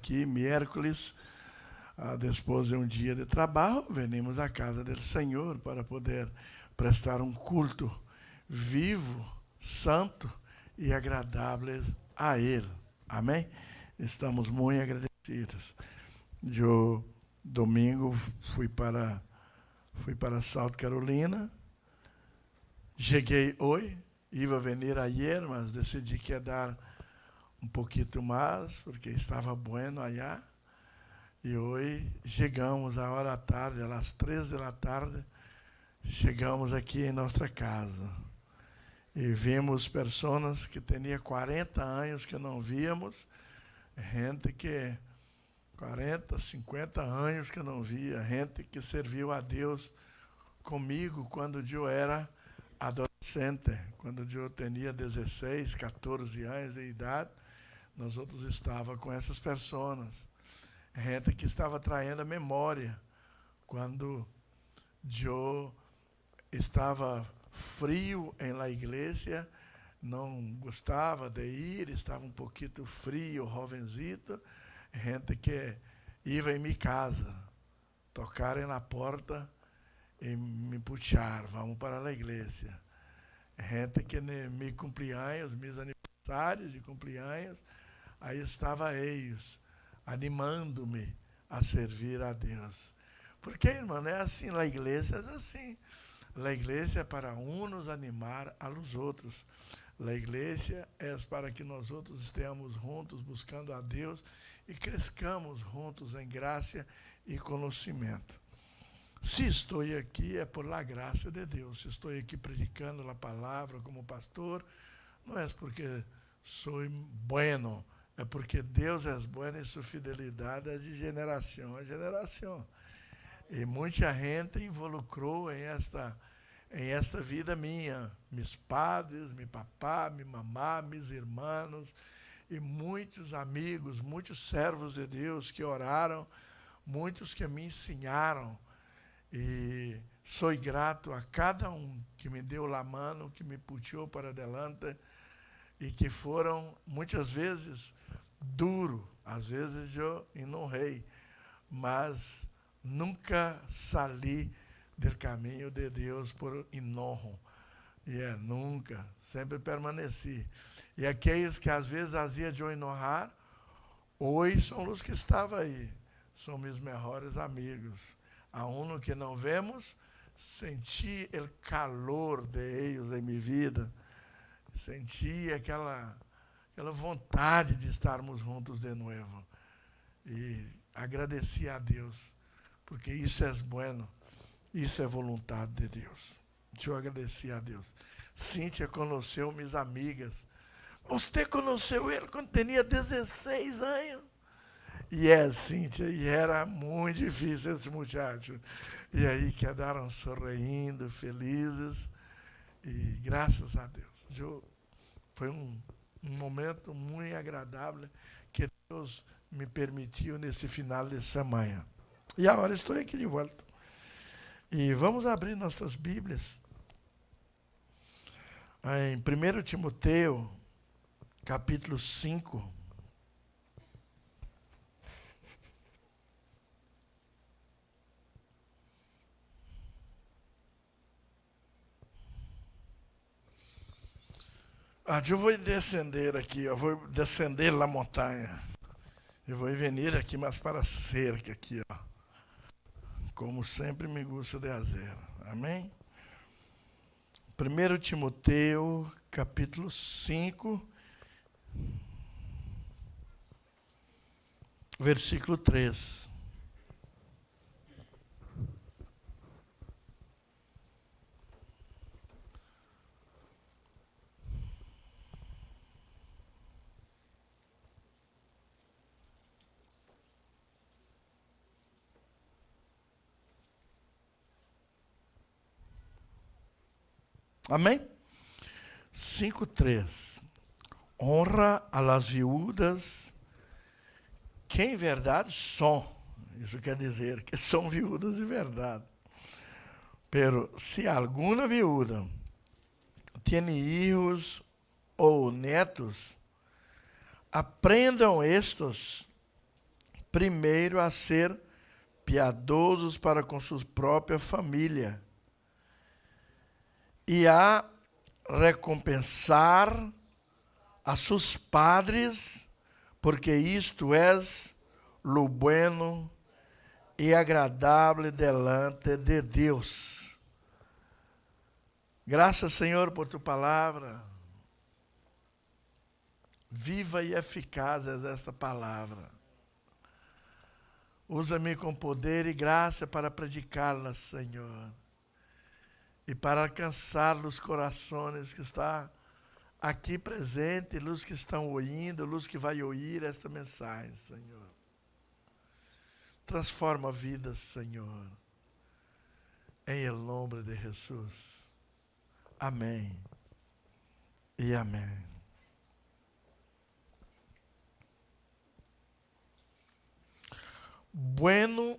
aqui, miércoles, depois de um dia de trabalho, venimos à casa do Senhor para poder prestar um culto vivo, santo e agradável a Ele. Amém? Estamos muito agradecidos. Eu, domingo, fui para South Carolina. Cheguei hoje, ia vir ayer, mas decidi quedar um pouquinho mais, porque estava bueno allá. E hoje chegamos, a hora da tarde, às 3 da tarde, chegamos aqui em nossa casa. E vimos pessoas que tinham 40 anos que não víamos, gente que 40, 50 anos que não via, gente que serviu a Deus comigo quando eu era adolescente, quando eu tinha 16, 14 anos de idade, nós outros estávamos com essas pessoas. Gente que estava traindo a memória, quando eu estava frio em la igreja, não gostava de ir, estava um pouquinho frio, jovenzito, gente que ia em minha casa, tocarem na porta e me puxar, vamos para a igreja. Gente que me cumpleaños, meus aniversários de cumpleaños, aí estava eles, animando-me a servir a Deus. Porque, irmão, é assim, a igreja é assim. A igreja é para uns animar a los outros. A igreja é para que nós outros estejamos juntos buscando a Deus e crescamos juntos em graça e conhecimento. Se estou aqui é por la graça de Deus. Se estou aqui predicando a palavra como pastor, não é porque sou bueno, é porque Deus é bueno e sua fidelidade é de geração a geração. E muita gente involucrou em esta vida minha, meus padres, meu papá, minha mamá, meus irmãos, e muitos amigos, muitos servos de Deus que oraram, muitos que me ensinaram. E sou grato a cada um que me deu a mão, que me puxou para adelante, e que foram, muitas vezes, duro, às vezes eu enojei, mas nunca saí do caminho de Deus por enojo. Nunca, sempre permaneci. E aqueles que às vezes fazia de eu enojar, hoje são os que estavam aí, são meus melhores amigos. A um que não vemos, senti o calor de eles em minha vida, senti aquela vontade de estarmos juntos de novo. E agradeci a Deus, porque isso é bueno, isso é vontade de Deus. Deixa eu agradecer a Deus. Cíntia conheceu minhas amigas. Você conheceu ele quando tinha 16 anos? Cíntia, e era muito difícil esse muchacho. E aí quedaram sorrindo, felizes, e graças a Deus. Foi um momento muito agradável que Deus me permitiu nesse final de semana. E agora estou aqui de volta. E vamos abrir nossas Bíblias. Em 1 Timoteu, capítulo 5. Eu vou descender aqui, eu vou descender a montanha. Eu vou vir aqui mais para a cerca aqui, ó. Como sempre me gusta de fazer. Amém? 1 Timoteu, capítulo 5, versículo 3. Amém? 5:3. Honra a las viúvas que em verdade são. Isso quer dizer que são viúvas de verdade. Pero se alguma viúva tem filhos ou netos, aprendam estes primeiro a ser piadosos para com sua própria família e a recompensar a seus padres, porque isto es lo bueno e agradável delante de Deus. Graças, Senhor, por tu palavra. Viva e eficaz é esta palavra. Usa-me com poder e graça para predicá-la, Senhor, e para alcançar os corações que estão aqui presentes, os que estão ouvindo, os que vão ouvir esta mensagem, Senhor. Transforma vidas, Senhor, em nome de Jesus. Amém e amém. Bueno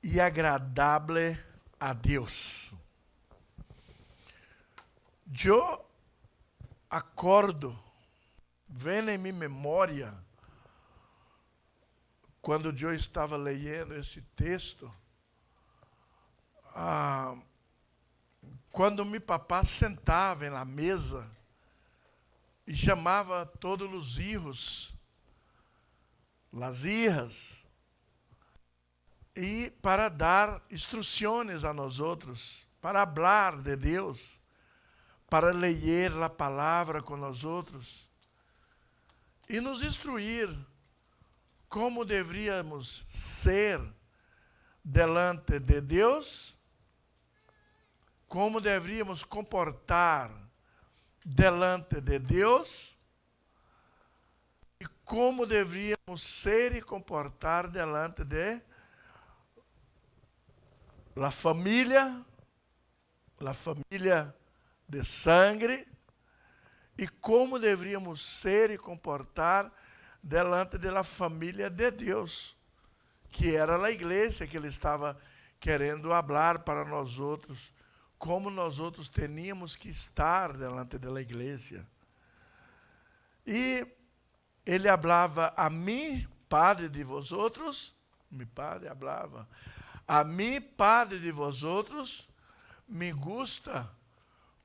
e agradável a Deus. Eu acordo, vem em minha memória, quando eu estava lendo esse texto, quando meu papá sentava na mesa e chamava todos os filhos, as hijas, e para dar instruções a nós outros, para falar de Deus, para ler a palavra com nós outros e nos instruir como deveríamos ser delante de Deus, como deveríamos comportar delante de Deus e como deveríamos ser e comportar delante de la família de sangue, e como deveríamos ser e comportar delante da família de Deus, que era a igreja que ele estava querendo falar para nós outros, como nós outros teníamos que estar delante da igreja. E ele falava a mim, padre de vós outros, meu padre falava, a mim, padre de vós outros, me gusta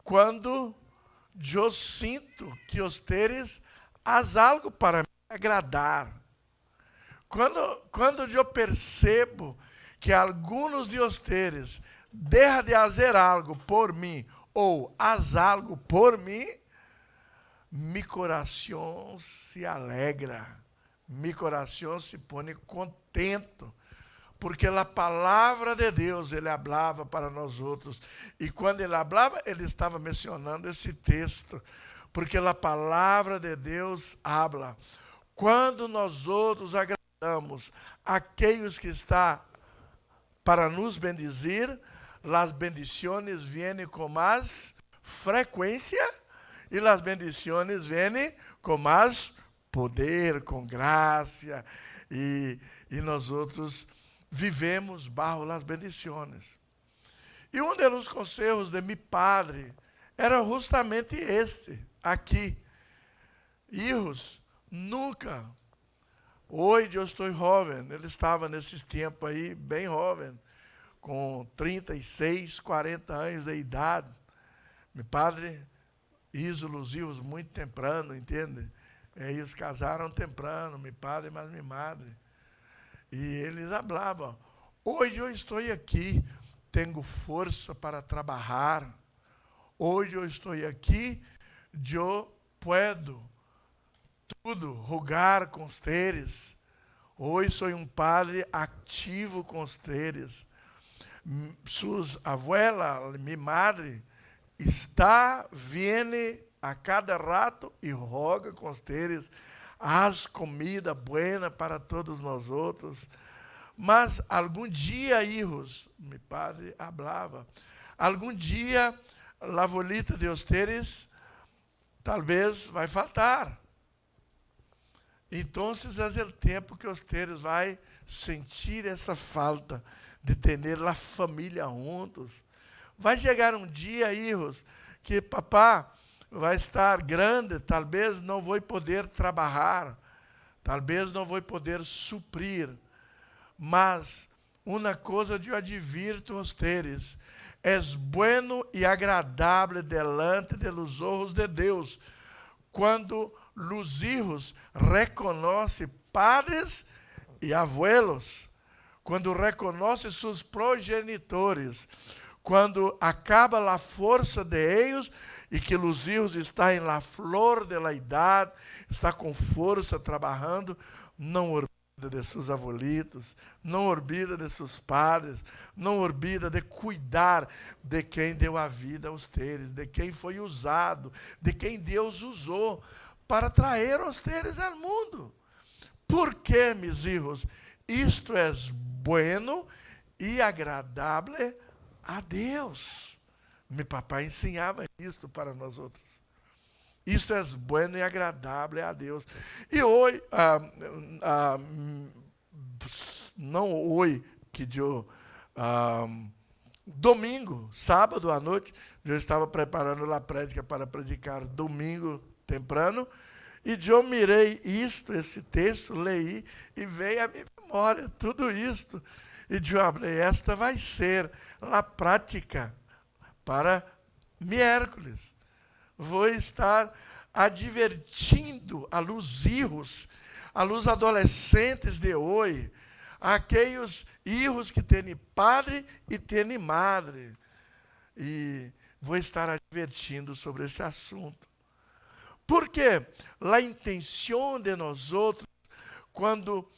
quando eu sinto que os teres haz algo para me agradar. Quando eu percebo que alguns de os teres deixam de fazer algo por mim ou haz algo por mim, meu coração se alegra, meu coração se põe contento, porque a palavra de Deus ele falava para nós outros. E quando ele falava, ele estava mencionando esse texto, porque a palavra de Deus habla. Quando nós outros agradamos aqueles que estão para nos bendizir, as bendições vêm com mais frequência e as bendições vêm com mais poder, com graça, e nós outros vivemos bajo las bendições. E um dos conselhos de meu padre era justamente este, aqui. Hijos, nunca. Hoje eu estou jovem, ele estava nesses tempos aí, bem jovem, com 36, 40 anos de idade. Meu padre hizo os filhos muito temprano, entende? Eles casaram temprano, meu padre mais minha madre. E eles falavam, hoje eu estou aqui, tenho força para trabalhar. Hoje eu estou aqui, eu posso tudo, rogar com os teres. Hoje sou um padre ativo com os teres. Suas abuelas, minha madre, viene a cada rato e roga com os teres, haz comida buena para todos nós outros. Mas algum dia, hijos, meu padre falava, algum dia a abuelita de ustedes talvez vai faltar. Então, é o tempo que ustedes vai sentir essa falta de ter a família juntos. Vai chegar um dia, hijos, que papá vai estar grande, talvez não vou poder trabalhar, talvez não vou poder suprir, Mas uma coisa eu advirto a ustedes, es bueno e agradável delante de los ojos de Deus, quando los hijos reconhecem padres e abuelos, quando reconhecem seus progenitores, quando acaba a força de eles e que os filhos estão na flor de la idade, está com força trabalhando, não olvida de seus abuelitos, não olvida de seus padres, não olvida de cuidar de quem deu a vida a ustedes, de quem foi usado, de quem Deus usou para trazer a ustedes ao mundo. Por quê, meus filhos? Isto é bueno e agradável a Deus. Meu papai ensinava isto para nós outros. Isto é bueno e agradável a Deus. E hoje, não hoje, que eu, domingo, sábado à noite, eu estava preparando a prédica para predicar domingo temprano, e eu mirei esse texto, leí, e veio à minha memória tudo isto. E eu falei, esta vai ser a prática para miércoles. Vou estar advertindo a los hijos, a los adolescentes de hoje, aqueles hijos que têm padre e têm madre. E vou estar advertindo sobre esse assunto. Porque a intenção de nós outros, quando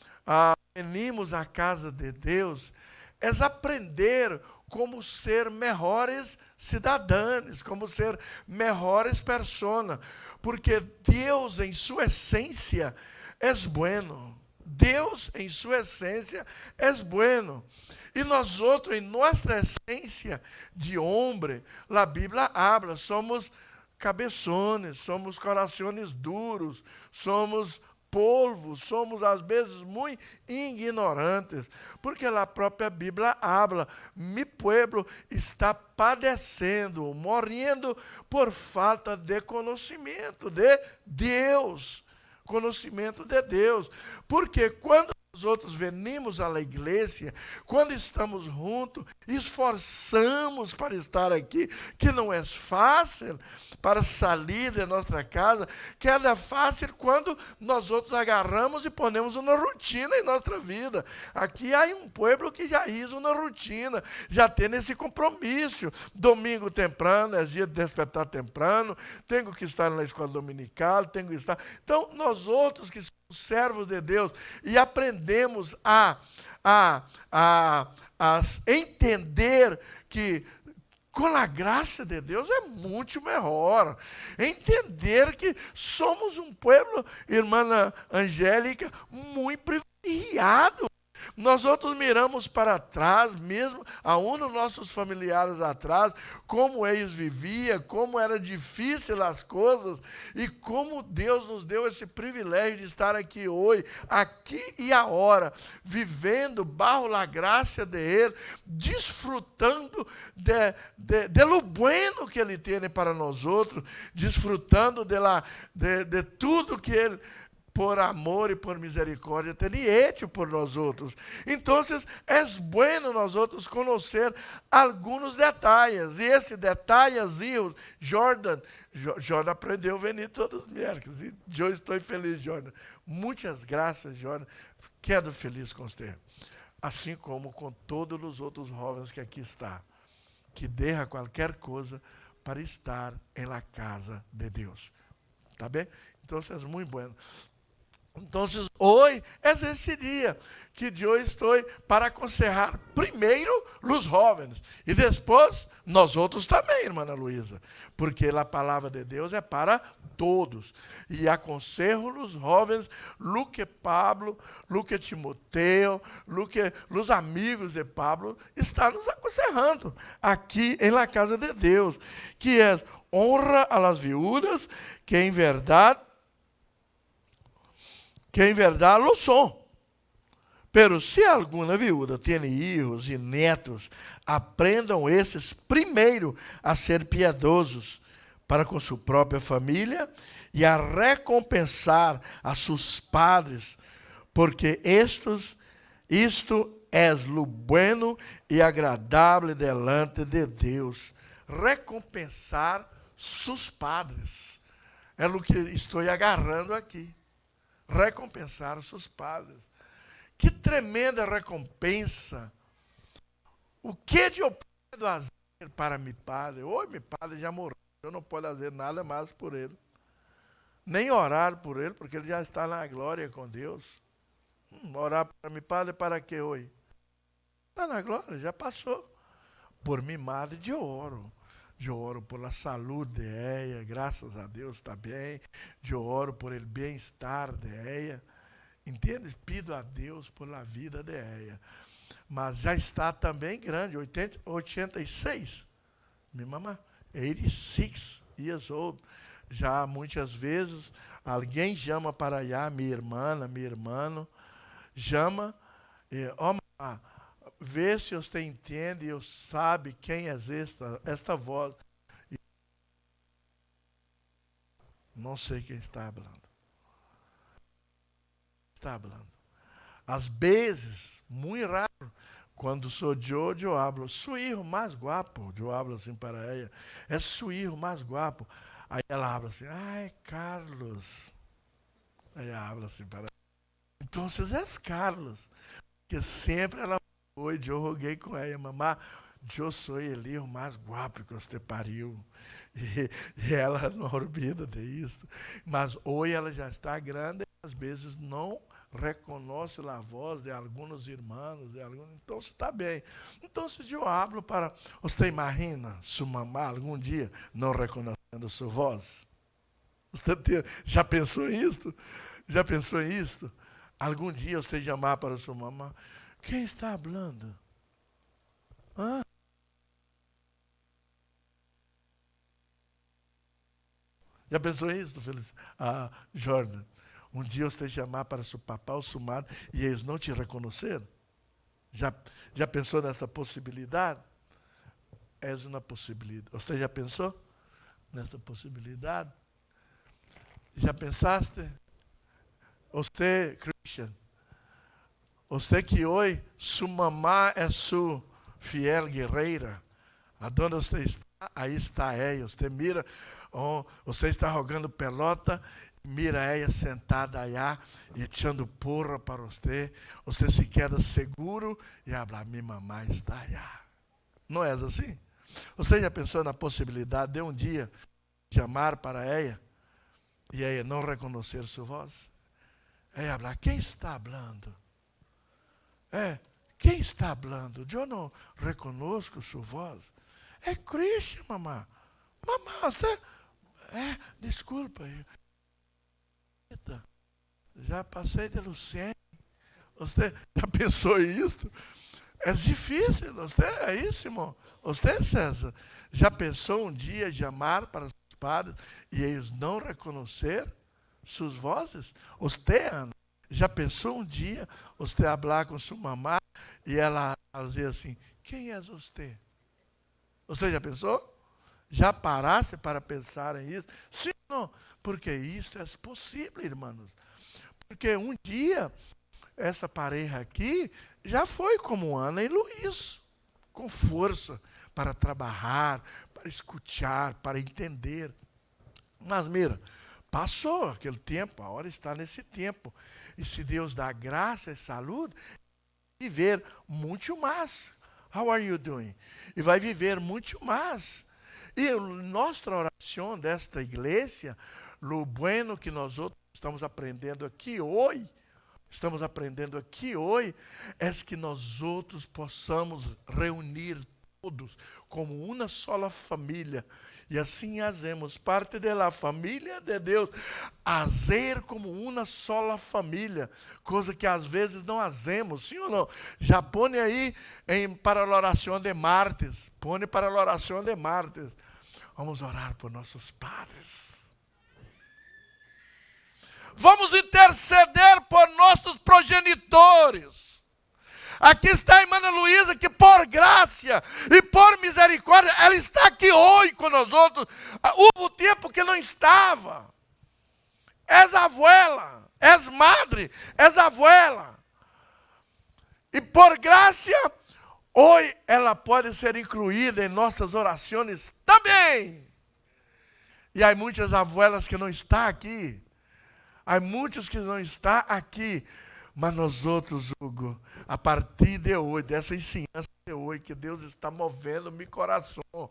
venimos à casa de Deus, é aprender como ser melhores cidadãos, como ser melhores pessoas, porque Deus em sua essência é bueno. Deus em sua essência é bueno. E nós outros, em nossa essência de homem, a Bíblia habla, somos cabeçones, somos corações duros, somos polvo, somos às vezes muito ignorantes, porque a própria Bíblia habla, mi pueblo está padecendo, morrendo por falta de conhecimento de Deus, porque quando nós outros venimos à igreja, quando estamos juntos, esforçamos para estar aqui, que não é fácil para sair de nossa casa, que é fácil quando nós outros agarramos e ponemos uma rotina em nossa vida. Aqui há um povo que já hizo uma rotina, já tem esse compromisso. Domingo temprano, é dia de despertar temprano, tenho que estar na escola dominical, tenho que estar. Então, nós outros que servos de Deus, e aprendemos a entender que com a graça de Deus é muito melhor. Entender que somos um povo, irmã Angélica, muito privilegiado. Nós outros miramos para trás, mesmo a um dos nossos familiares atrás, como eles viviam, como era difícil as coisas, e como Deus nos deu esse privilégio de estar aqui hoje, aqui e agora, vivendo bajo a graça de Ele, desfrutando de lo bueno que Ele tem para nós outros, desfrutando de tudo que Ele, por amor e por misericórdia, tem hecho por nós outros. Então, é bueno nós outros conhecer alguns detalhes. E esse detalhezinho, Jordan aprendeu a venir todos os miércoles. E eu estou feliz, Jordan. Muitas graças, Jordan. Quedo feliz com você. Assim como com todos os outros jovens que aqui estão, que derra qualquer coisa para estar em la casa de Deus. Tá bem? Então, é muito bueno. Então, hoje é esse dia que eu estou para aconselhar primeiro os jovens e depois nós outros também, irmã Luísa, porque a palavra de Deus é para todos. E aconselho os jovens, lo que Pablo, lo que Timoteo, lo que os amigos de Pablo estão nos aconselhando aqui em la casa de Deus, que é honra a las viúvas, que em verdade lo son. Pero se alguma viúva tem filhos e netos, aprendam esses primeiro a ser piedosos para com sua própria família e a recompensar a seus padres, porque estes Isto es lo bueno e agradável delante de Deus. Recompensar sus padres. É o que estou agarrando aqui. Recompensar sus padres. Que tremenda recompensa. O que eu posso fazer para meu padre? Oi, meu padre já morreu. Eu não posso fazer nada mais por ele. Nem orar por ele, porque ele já está na glória com Deus. Orar para meu padre para quê hoje? Está na glória, já passou. Por minha madre, eu oro. Eu oro pela saúde de ela, graças a Deus está bem. Eu oro por ele bem-estar de ela. Entende? Pido a Deus pela vida de ela. Mas já está também grande, 86. Minha mamãe, 86 years old. Já muitas vezes alguém chama para allá, minha irmã, meu irmão, chama e, mamãe, vê se você entende e sabe quem é esta voz. Não sei quem está falando. Está falando. Às vezes, muito raro, quando sou eu hablo, su hijo mais guapo, eu hablo assim para ela, é su hijo mais guapo. Aí ela habla assim, ai, Carlos. Aí ela habla assim para ela. Então, é Carlos. Porque sempre ela foi, eu roguei com ela, mamá, eu sou ele o mais guapo que você pariu. E ela não olvida disso. Mas hoje ela já está grande e às vezes não reconhece a voz de alguns irmãos. Então está bem. Então se eu hablo para... Você imagina sua mamá algum dia não reconhecendo sua voz? Você já pensou nisso? Já pensou nisso? Algum dia você chamar para sua mamãe, quem está falando? Hã? Já pensou isso, Feliz? Jordan? Um dia você chamar para seu papá ou sua madre e eles não te reconheceram? Já pensou nessa possibilidade? É uma possibilidade. Você já pensou nessa possibilidade? Já pensaste? Você, Christian, você que hoje, sua mamá é sua fiel guerreira. Aonde você está, aí está ela. Você mira, você está jogando pelota, mira ela sentada allá, e echando porra para você. Você se queda seguro e habla, minha mamãe está allá. Não é assim? Você já pensou na possibilidade de um dia chamar para ela e ela não reconhecer sua voz? Ela habla, quem está falando? Quem está falando? Eu não reconozco sua voz. É Cristo, mamãe. Mamãe, você... desculpa. Já passei de Luciene. Você já pensou nisso? É difícil. Você é isso, irmão. Você, César, já pensou um dia chamar para os padres e eles não reconhecer suas vozes? Você, Ana, já pensou um dia você falar com sua mamãe e ela dizer assim, quem é você? Você já pensou? Já parasse para pensar em isso? Sim ou não? Porque isso é possível, irmãos. Porque um dia, essa pareja aqui já foi como Ana e Luiz, com força para trabalhar, para escutar, para entender. Mas mira, passou aquele tempo, a hora está nesse tempo. E se Deus dá graça e saúde, viver muito mais. How are you doing? E vai viver muito mais. E nossa oração desta igreja, o bueno que nós outros estamos aprendendo aqui hoje, é que nós outros possamos reunir todos como uma só família. E assim fazemos parte da família de Deus. Fazer como uma só família. Coisa que às vezes não fazemos, sim ou não? Já põe aí para a oração de martes. Põe para a oração de martes. Vamos orar por nossos padres. Vamos interceder por nossos progenitores. Aqui está a irmã Luísa, que por graça e por misericórdia, ela está aqui hoje com nós outros. Houve tempo que não estava. És abuela, és madre, és abuela. por graça, hoje ela pode ser incluída em nossas orações também. E há muitas abuelas que não estão aqui. Há muitos que não estão aqui. Mas nós outros, Hugo, a partir de hoje, dessa ensinança de hoje, que Deus está movendo meu coração,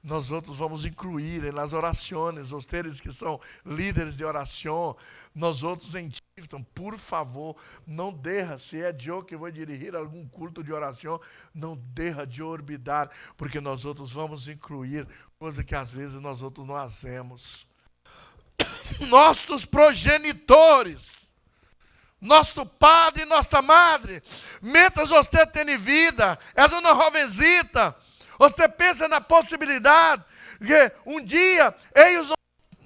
nós outros vamos incluir nas orações, os teres que são líderes de oração, nós outros em Tifton, por favor, não deixa, se é eu que vou dirigir algum culto de oração, não deixa de orbitar, porque nós outros vamos incluir coisa que às vezes nós outros não fazemos. Nossos progenitores, nosso padre e nossa madre, mientras você tem vida, és uma jovenzita, você pensa na possibilidade que um dia eles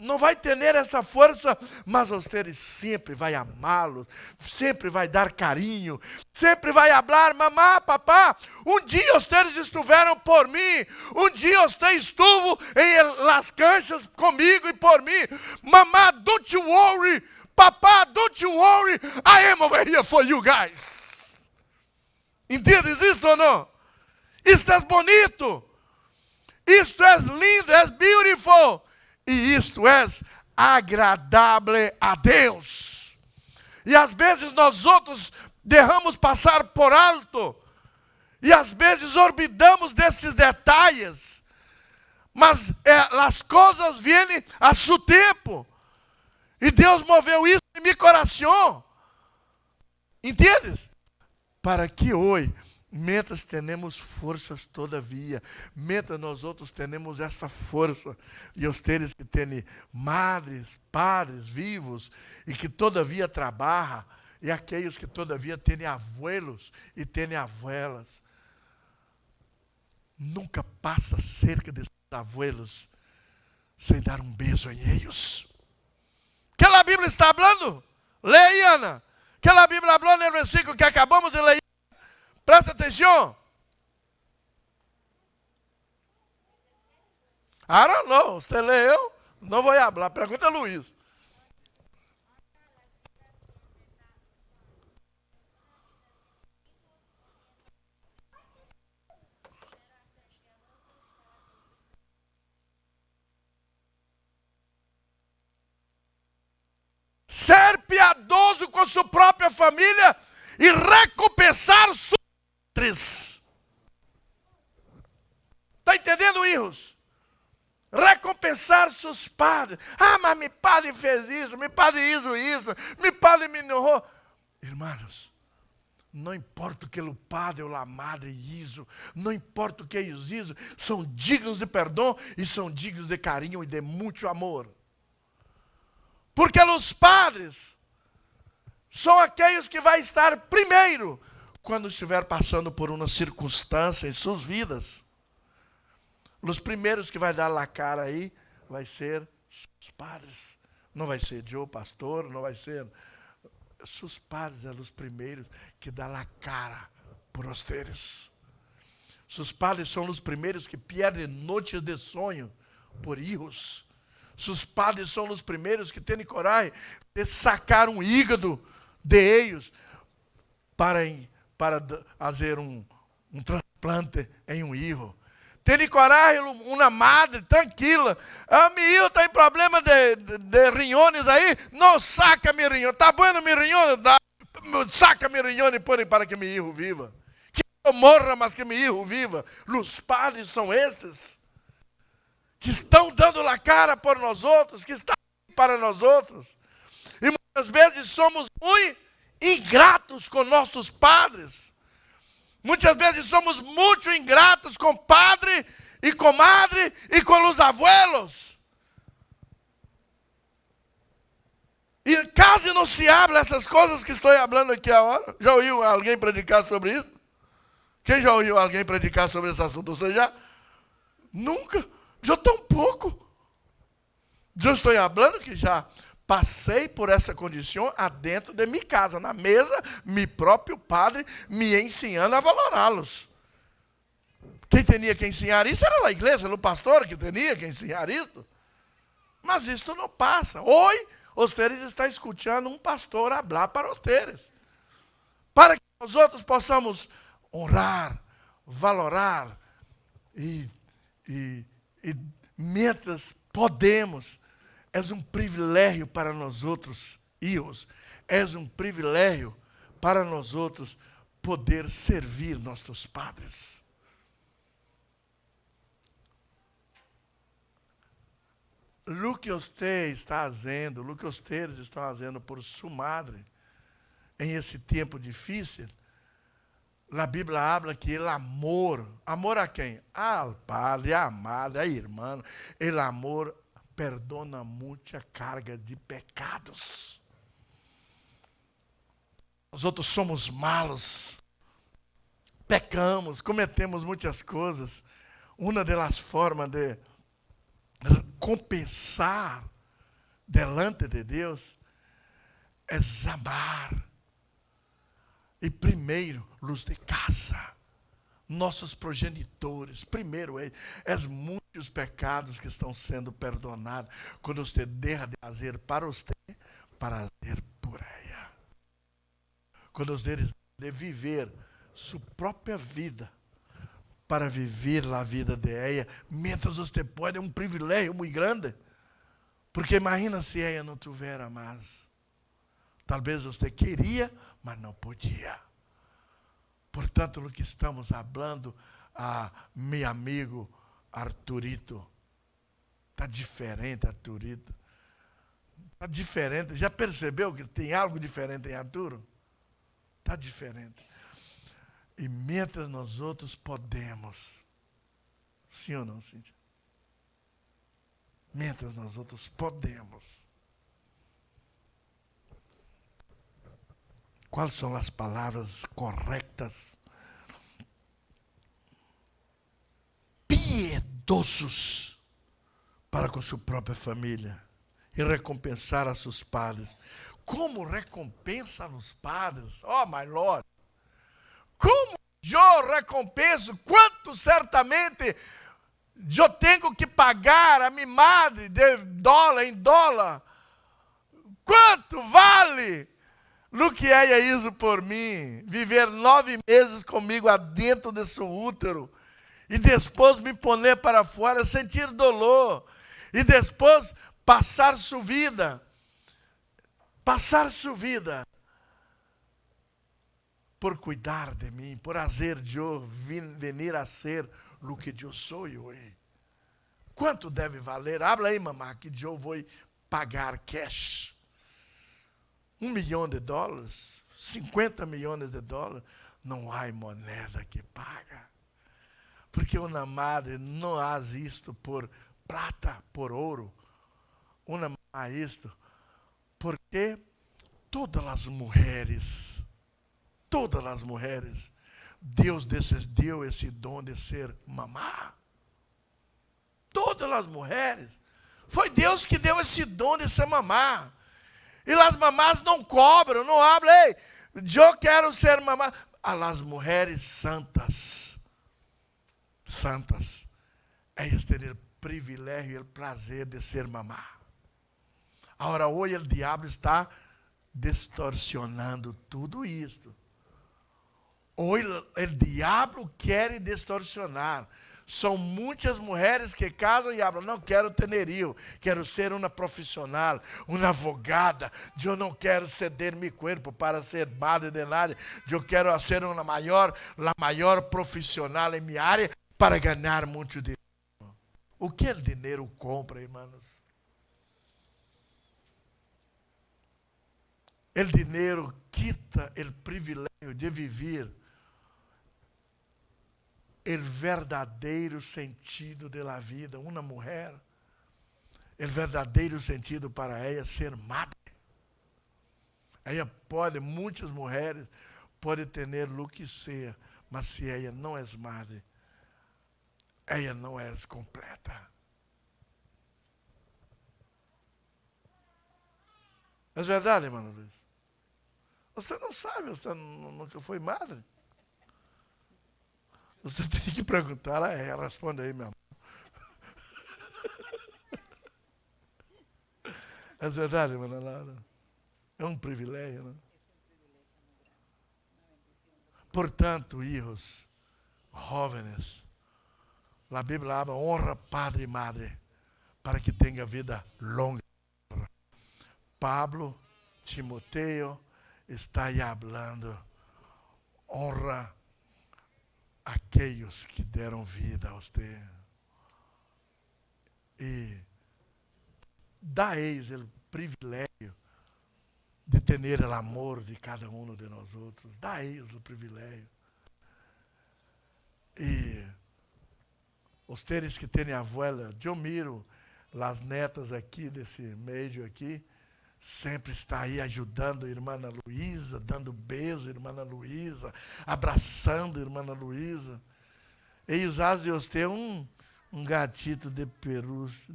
não vai ter essa força, mas você sempre vai amá-los, sempre vai dar carinho, sempre vai falar, mamá, papá, um dia vocês estiveram por mim, um dia você estuvo em las canchas comigo e por mim, mamá, don't you worry, papá, don't you worry, I am over here for you guys. Entendes isso ou não? Isto é bonito, isto é lindo, é beautiful, e isto é agradável a Deus. E às vezes nós outros deixamos passar por alto, e às vezes olvidamos desses detalhes, mas as coisas vêm a seu tempo. E Deus moveu isso em meu coração. Entendes? Para que hoje, mientras temos forças todavia, mientras nós outros temos essa força, e os teres que têm madres, padres vivos, e que todavia trabalham, e aqueles que todavia têm abuelos e têm abuelas, nunca passa cerca desses abuelos sem dar um beijo em eles. Que a Bíblia está falando? Leia, Ana. Que a Bíblia falou no versículo que acabamos de ler. Presta atenção. I don't know. Você leu? Não vou falar. Pergunta a Luiz. Ser piedoso com sua própria família e recompensar seus padres. Está entendendo, irmãos? Recompensar seus padres. Ah, mas meu padre fez isso, meu padre hizo isso, meu padre me honrou. Irmãos, não importa o que o padre ou a madre hizo, não importa o que eles hizo, são dignos de perdão e são dignos de carinho e de muito amor. Porque os padres são aqueles que vão estar primeiro quando estiver passando por uma circunstância em suas vidas. Os primeiros que vai dar a cara aí vai ser os padres. Não vai ser eu, pastor, não vai ser... Seus padres são os primeiros que dão a cara por vocês. Seus padres são os primeiros que perdem noites de sonho por filhos. Seus padres são os primeiros que têm coragem de sacar um hígado de eles para fazer um transplante em um filho. Tem coragem, uma madre tranquila. Ah, meu filho está em problema de rinhões aí. Não, saca meu rinhão. Está bueno meu rinhão? Saca meu rinhão e põe para que meu filho viva. Que eu morra, mas que meu filho viva. Os padres são esses que estão dando a cara por nós outros, que estão para nós outros. E muitas vezes somos muito ingratos com nossos padres. Muitas vezes somos muito ingratos com padre e com madre e com os abuelos. E quase não se habla essas coisas que estou falando aqui agora. Já ouviu alguém predicar sobre isso? Quem já ouviu alguém predicar sobre esse assunto? Você já? Nunca. Eu tão pouco. Eu estou falando que já passei por essa condição adentro de minha casa, na mesa, meu próprio padre me ensinando a valorá-los. Quem tinha que ensinar isso era a igreja, era o pastor que tinha que ensinar isso. Mas isso não passa. Hoje, vocês estão escutando um pastor falar para vocês. Para que nós outros possamos honrar, valorar e mientras podemos, é um privilégio para nós outros, filhos, é um privilégio para nós outros poder servir nossos padres. O que você está fazendo, o que vocês estão fazendo por sua madre, em esse tempo difícil, a Bíblia habla que o amor a quem? Al padre, a madre, a irmã, o amor perdona muita carga de pecados. Nós outros somos malos, pecamos, cometemos muitas coisas. Uma das formas de compensar delante de Deus é amar. E primeiro, luz de casa, nossos progenitores, primeiro muitos pecados que estão sendo perdonados, quando você deixa de fazer para você, para fazer por ela. Quando você deixa de viver sua própria vida, para viver a vida de ela, mientras você pode, é um privilégio muito grande, porque imagina se ela não tivesse mais. Talvez você queria, mas não podia. Portanto, o que estamos falando, meu amigo Arturito, está diferente, Arturito. Está diferente. Já percebeu que tem algo diferente em Arturo? Está diferente. E mientras nós outros podemos, sim ou não, Cíntia? Mientras nós outros podemos. Quais são as palavras corretas? Piedosos para com sua própria família e recompensar a seus padres. Como recompensa os padres? Oh, my Lord! Como eu recompenso? Quanto certamente eu tenho que pagar a minha madre de dólar em dólar? Quanto vale? No que é isso por mim? Viver 9 meses comigo adentro de seu útero e depois me poner para fora, sentir dolor e depois passar sua vida por cuidar de mim, por fazer eu venir a ser o que eu sou hoje. Quanto deve valer? Habla aí, mamãe, que eu vou pagar cash. $1 milhão, 50 milhões de dólares, não há moneda que paga. Porque uma madre não faz isto por prata, por ouro. Uma faz isto porque todas as mulheres, Deus deu esse dom de ser mamá. Todas as mulheres. Foi Deus que deu esse dom de ser mamá. E as mamás não cobram, não abrem. Ei, eu quero ser mamá. As mulheres santas, elas têm o privilégio e o prazer de ser mamá. Agora, hoje o diabo está distorcionando tudo isto. Hoje o diabo quer distorcionar. São muitas mulheres que casam e falam, não quero tenerio, quero ser uma profissional, uma advogada, eu não quero ceder meu corpo para ser madre de nadie, eu quero ser a maior profissional em minha área para ganhar muito dinheiro. O que o dinheiro compra, irmãos? O dinheiro quita o privilégio de viver o verdadeiro sentido da vida. Uma mulher, o verdadeiro sentido para ela ser madre. Ela pode, muitas mulheres podem ter o que seja, mas se ela não é madre, ela não é completa. É verdade, irmão Luiz? Você não sabe, você nunca foi madre. Você tem que perguntar a ela, responde aí, meu amor. É verdade, irmã Laura? É um privilégio, né? Portanto, hijos, jóvenes, a Bíblia habla, honra padre e madre, para que tenha vida longa. Pablo, Timoteo, está aí hablando, honra aqueles que deram vida a você. E dá a eles o privilégio de ter o amor de cada um de nós outros. Dá a eles o privilégio. E os teres que têm abuela, eu miro as netas aqui desse meio aqui, sempre está aí ajudando a irmã Ana Luísa, dando beijo à irmã Ana Luísa, abraçando a irmã Ana Luísa. E os Deus tem um gatito de pelúcia,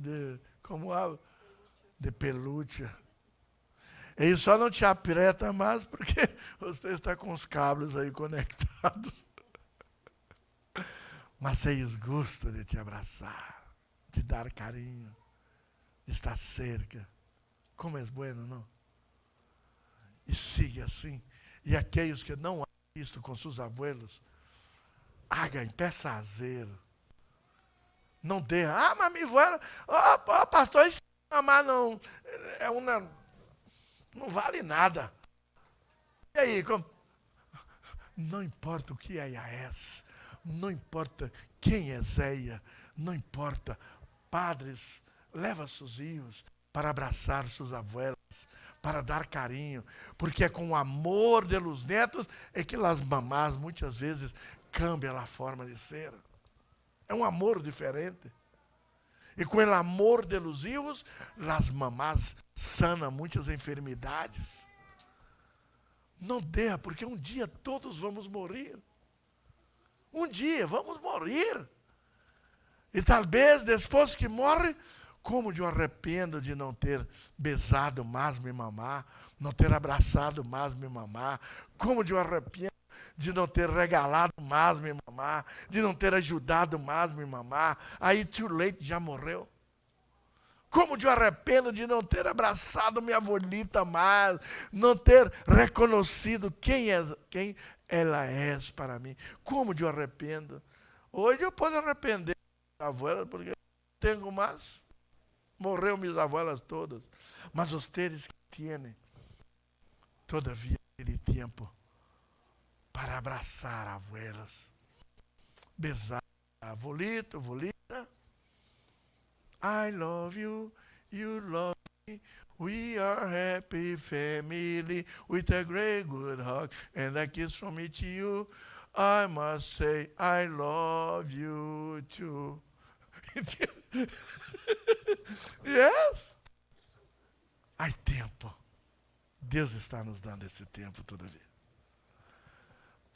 de pelúcia. Ele só não te aperta mais porque você está com os cabos aí conectados. Mas eles gostam de te abraçar, de dar carinho, de estar cerca. Como é bueno, não? E siga assim. E aqueles que não há visto com seus abuelos, haga, peça a fazer. Não dê. Mas minha avó, pastor, isso não é uma, não vale nada. E aí, como? Não importa o que ela é, não importa quem é ela, não importa. Padres, leva seus filhos para abraçar suas abuelas, para dar carinho, porque é com o amor de los netos é que as mamás muitas vezes cambiam a forma de ser. É um amor diferente. E com o amor de los hijos, as mamás sanam muitas enfermidades. Não deixa, porque um dia todos vamos morrer. Um dia vamos morrer. E talvez depois que morre, como eu arrependo de não ter besado mais minha mamá, não ter abraçado mais minha mamá, como eu arrependo de não ter regalado mais minha mamá, de não ter ajudado mais minha mamá, aí too late, já morreu. Como eu arrependo de não ter abraçado minha abuelita mais, não ter reconhecido quem ela é para mim. Como eu arrependo. Hoje eu posso arrepender da abuela, porque eu tenho mais. Morreu minhas abuelas todas. Mas os teres que têm, todavia, aquele tempo para abraçar abuelas, besar a abuelita, I love you, you love me, we are happy family, with a great good hug, and a kiss from me to you, I must say I love you too. Yes. Há tempo. Deus está nos dando esse tempo todavia.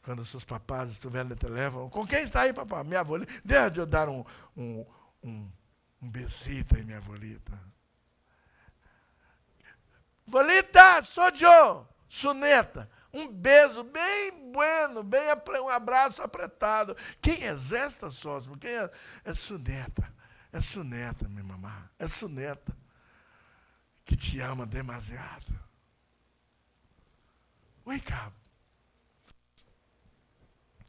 Quando seus papás estiverem no telefone, com quem está aí, papai? Minha avó. Deixa eu dar um besito aí, minha abuelita. Abuelita, sou eu, sua neta. Um beijo bem bueno, um abraço apertado. Quem é esta sócio? Quem é sua neta? É sua neta, minha mamá. É sua neta que te ama demasiado. Wake up.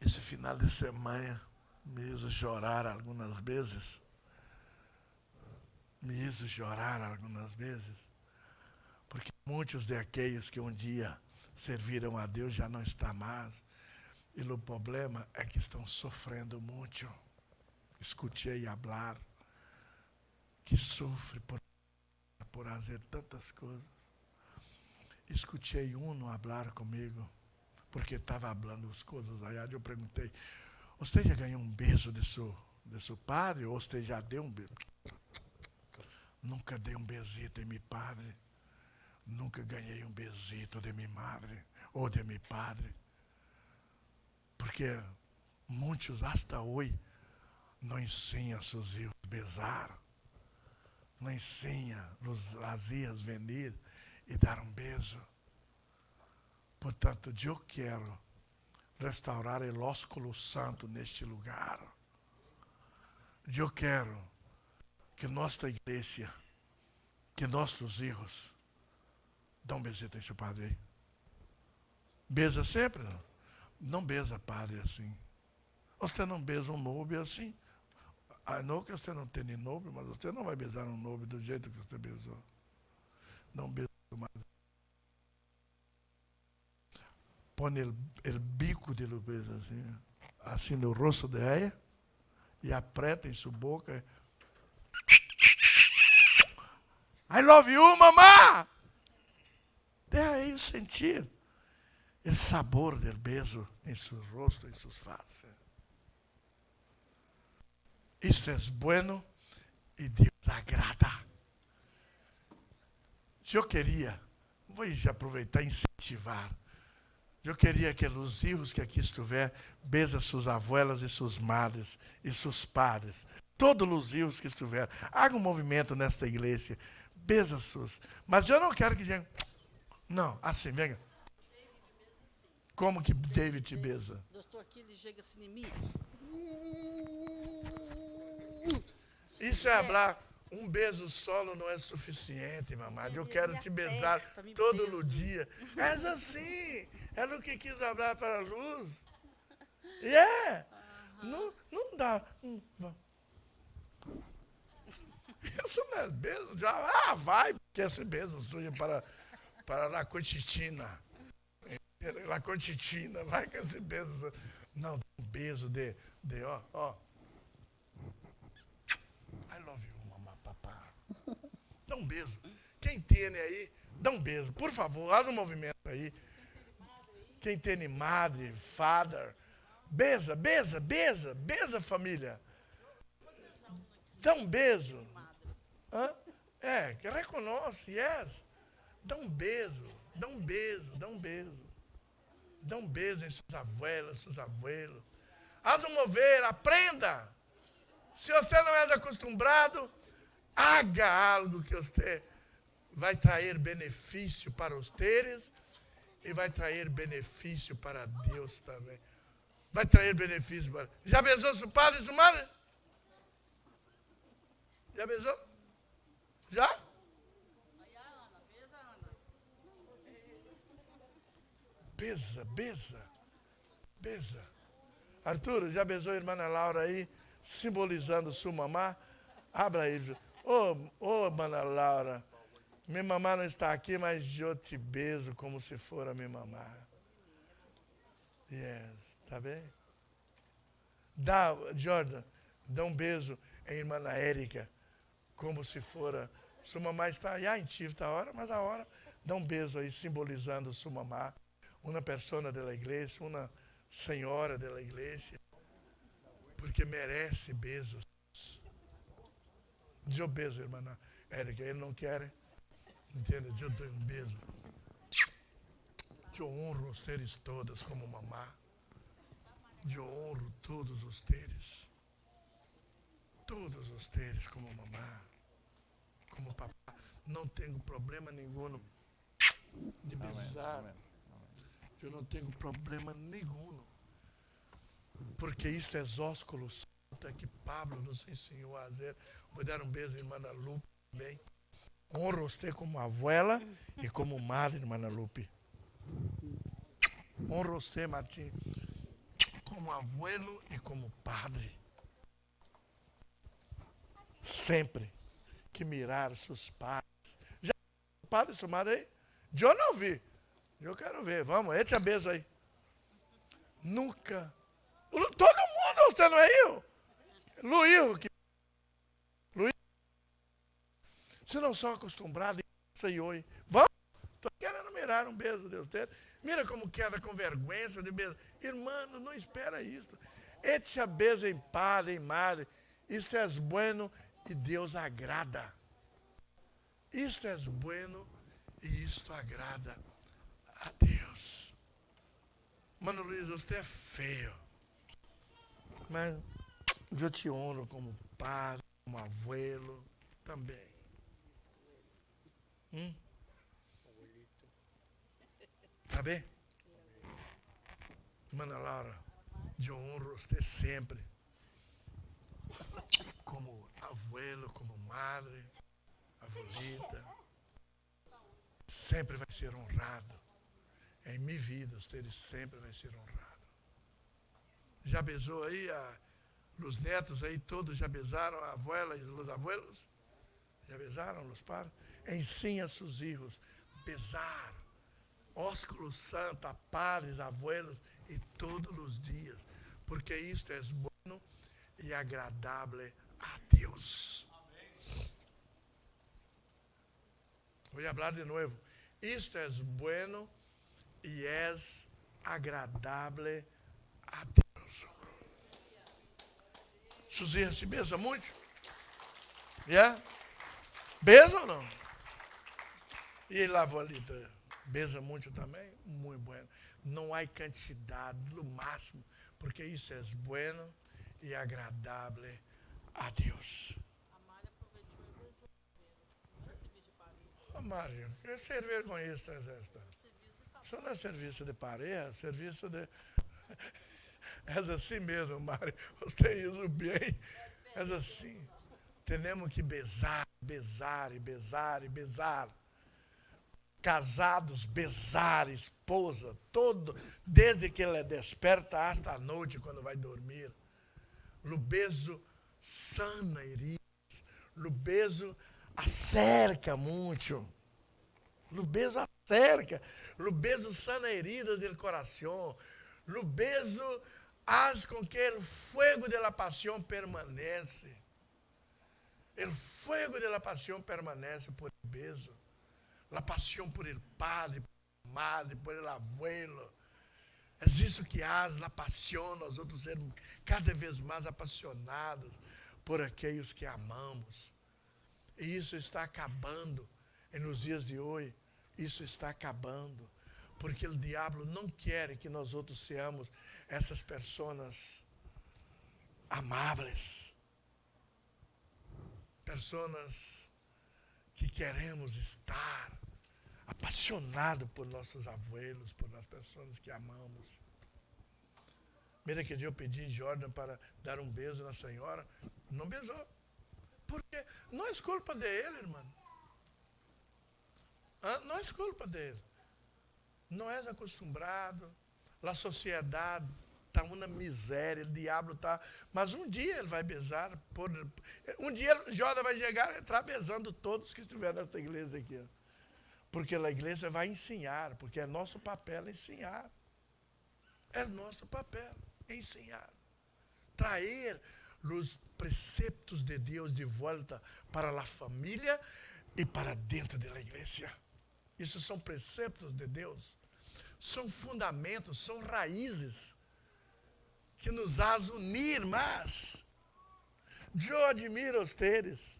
Esse final de semana me hizo chorar algumas vezes. Porque muitos daqueles que um dia serviram a Deus já não estão mais. E o problema é que estão sofrendo muito. Escutei falar que sofre por fazer tantas coisas. Escutei falar comigo, porque estava falando as coisas aí. Eu perguntei, você já ganhou um beijo de seu padre? Ou você já deu um beijo? Nunca dei um besito de meu padre. Nunca ganhei um besito de minha madre ou de meu padre. Porque muitos, hasta hoje, não ensinam seus filhos a besar. Não ensinam as hijas a venir e dar um beijo. Portanto, eu quero restaurar o ósculo santo neste lugar. Eu quero que nossa igreja, que nossos filhos, dão um besito em seu padre. Beija sempre, não? Não beija padre assim. Você não beija um nobre assim. Não que você não tenha nobre, mas você não vai beijar um nobre do jeito que você beijou. Não beija mais. Põe o bico de beija assim no rosto de ela e aperta em sua boca. I love you, mamá! Deixa ele sentir o sabor do beijo em seu rosto, em suas faces. Isto é bueno e Deus agrada. Eu queria, vou aproveitar e incentivar. Eu queria que os filhos que aqui estiver beijam suas abuelas e suas madres e seus padres. Todos os filhos que estiver, haga um movimento nesta igreja. Beija suas. Mas eu não quero que diga, não, assim, venha. Como que David te beija? Doutor, aqui ele chega assim em mim. Isso é falar, um beijo solo não é suficiente, mamãe. Eu quero te beijar todo o dia. É assim, é o que quis falar para a luz. Não dá. Isso não é beijo, já vai, porque esse beijo suja para a cotitina. La cotitina, vai com esse beijo. Não, um beijo de ó. I love you, mamãe, papá. Dá um beijo. Quem tem aí, dá um beijo. Por favor, faz um movimento aí. Quem tem madre, father, beija, família. Dá um beijo. Que reconhece, yes. Dá um beijo. Dá um beijo em suas abuelas, seus abuelos. Faz um mover, aprenda. Se você não é acostumado, haga algo que você vai trazer benefício para os teres e vai trazer benefício para Deus também. Vai trazer benefício para... Já beijou seu padre e sua madre? Já beijou? Já? Beija. Arthur, já beijou a irmã Laura aí, simbolizando sua mamá? Abra aí. Ô, irmã Laura, minha mamá não está aqui, mas eu te beijo como se for a minha mamá. Yes, tá bem? Jordan, dá um beijo em irmã Érica, como se fora. Sua mamá está aí em Tivita a hora, mas a hora, dá um beijo aí, simbolizando sua mamá. Uma pessoa da igreja, uma senhora da igreja, porque merece beijos. Eu beijo, irmã Érica, ele não quer, entende? Eu dou um beijo. Eu honro os teres todas como mamá. Eu honro todos os teres. Todos os teres como mamá, como papá. Não tenho problema nenhum de beijar. Eu não tenho problema nenhum. Porque isto é ósculo santo que Pablo nos ensinou a fazer. Vou dar um beijo, irmã Lupe, também. Honro você como abuela e como madre, irmã Lupe. Honro você, Martim, como abuelo e como padre. Sempre que mirar seus pais. Já o padre, sua madre aí? Eu não vi. Eu quero ver. Vamos, ete a beijo aí. Nunca. Todo mundo, você não é eu? Luís. Se não são acostumbrados, Senhor. Vamos. Estou querendo mirar um beijo de Deus. Mira como queda com vergonha de beijo. Irmão, não espera isso. Ete a beijo em padre, em madre. Isto é bueno e Deus agrada. Isto é bueno e isto agrada a Deus. Mano Luiz, você é feio. Mas eu te honro como padre, como abuelo também. Tá bem? Mana Laura, eu honro você sempre. Como abuelo, como madre, abuelita. Sempre vai ser honrado. Em minha vida, você sempre vai ser honrado. Já beijou aí os netos aí, todos já beijaram a abuela e os abuelos? Já beijaram os pais? Ensina seus filhos a beijar. Ósculo Santa, padres, abuelos, e todos os dias. Porque isto é bueno e agradável a Deus. Vou falar de novo. Isto é bueno e é agradável a Deus. Suzia se beija muito? Yeah? Beija ou não? E lá, abuelita, beija muito também? Muito bueno. Não há quantidade, no máximo, porque isso é bueno e agradável a Deus. Mário, que servir com isso, isso não é serviço de pareja, é serviço de... É assim mesmo, Mário. Você usa bem. É assim. Temos que beijar, beijar e beijar e beijar. Casados, beijar, esposa, todo, desde que ela desperta hasta a noite, quando vai dormir. O beijo sana heridas. O beijo acerca muito. O beijo acerca. O beijo sana heridas do coração. O beijo faz com que o fogo da paixão permanece. O fogo da paixão permanece por el beijo. A paixão por el padre, por a madre, por el abuelo. É isso que faz a paixão, nós outros sermos cada vez mais apaixonados por aqueles que amamos. E isso está acabando. E nos dias de hoje, isso está acabando. Porque o diabo não quer que nós outros sejamos essas pessoas amáveis. Pessoas que queremos estar apaixonados por nossos abuelos, por as pessoas que amamos. Mira que dia eu pedi a Jordan para dar um beijo na senhora, não beijou. Porque não é culpa dele, irmão. Não é culpa dele. Não és acostumado. A sociedade está uma miséria, o diabo está... Mas um dia ele vai beijar. Um dia Jordan vai chegar e entrar beijando todos que estiverem nessa igreja aqui. Ó. Porque a igreja vai ensinar, porque é nosso papel ensinar. É nosso papel ensinar. Trazer os preceptos de Deus de volta para a família e para dentro da igreja. Isso são preceptos de Deus. São fundamentos, são raízes que nos faz unir mais. Eu admiro vocês,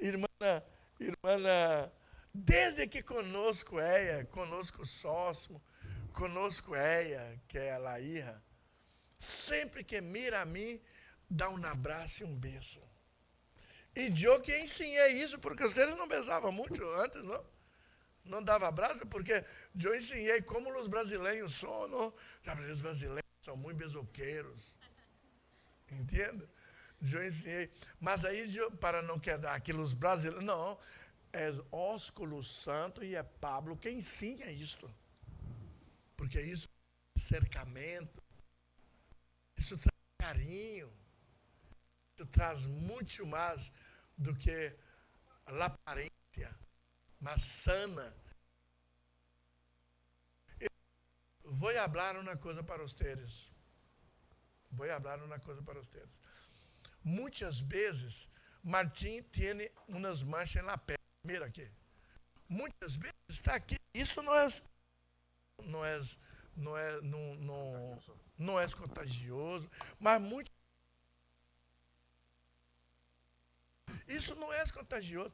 irmã, desde que conosco sócio, conosco ela, que é a Laíra, sempre que mira a mim, dá um abraço e um beijo. E eu que ensinei isso, porque vocês não beijavam muito antes, não? Não dava abraço, porque eu ensinei como os brasileiros são, não? Os brasileiros são muito beijoqueiros. Entende? Eu ensinei. Mas aí, para não quedar aqueles brasileiros, não, é Ósculo Santo e é Pablo quem ensina isto. Porque isso é cercamento, isso traz carinho, isso traz muito mais do que a aparência, mas sana. Vou falar uma coisa para vocês. Muitas vezes, Martim tem umas manchas na pele. Mira aqui. Muitas vezes está aqui. Isso não é contagioso, mas isso não é contagioso.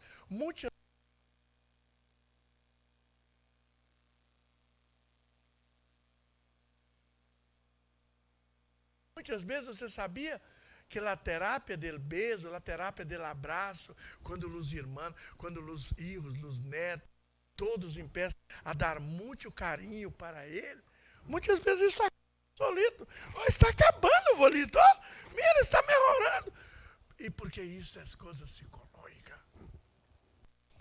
Muitas vezes você sabia que a terapia do beijo, a terapia do abraço, quando os irmãos, quando os filhos, os netos, todos empeçam a dar muito carinho para ele, muitas vezes está solito, está acabando, volito, mira, está melhorando. E porque isso é coisa psicológica.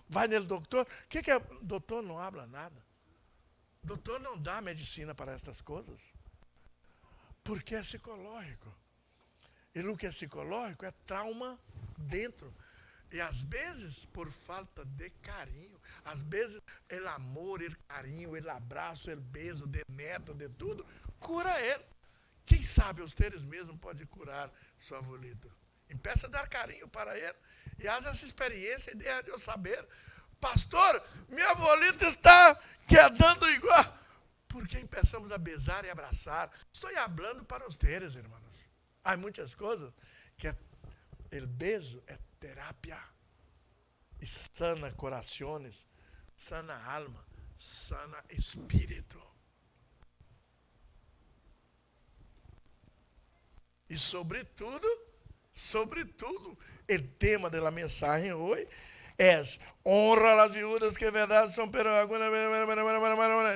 Vai no doutor, o que é? O doutor não habla nada. O doutor não dá medicina para essas coisas. Porque é psicológico. E o que é psicológico é trauma dentro. E às vezes, por falta de carinho, às vezes, o amor, o carinho, o abraço, o beijo, de neto, de tudo, cura ele. Quem sabe vocês mesmos podem curar seu abuelito. Empeça a dar carinho para ele. E haz essa experiência de eu saber, pastor, meu abuelito está quedando igual. Porque empeçamos a besar e abraçar. Estou falando para vocês, irmãos. Há muitas coisas que o beijo é terapia. E sana corações, sana alma, sana espírito. E sobretudo, o tema da mensagem hoje é honra as viúvas que verdade são pero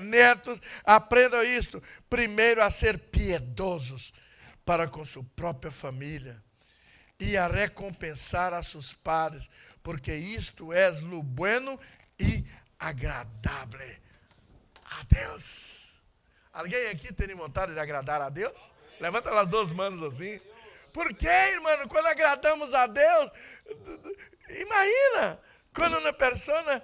netos, aprendam isto, primeiro a ser piedosos para com sua própria família e a recompensar a seus padres, porque isto é lo bueno e agradável a Deus. Alguém aqui tem vontade de agradar a Deus? Levanta as duas mãos assim. Por quê, irmão? Quando agradamos a Deus, imagina, quando uma pessoa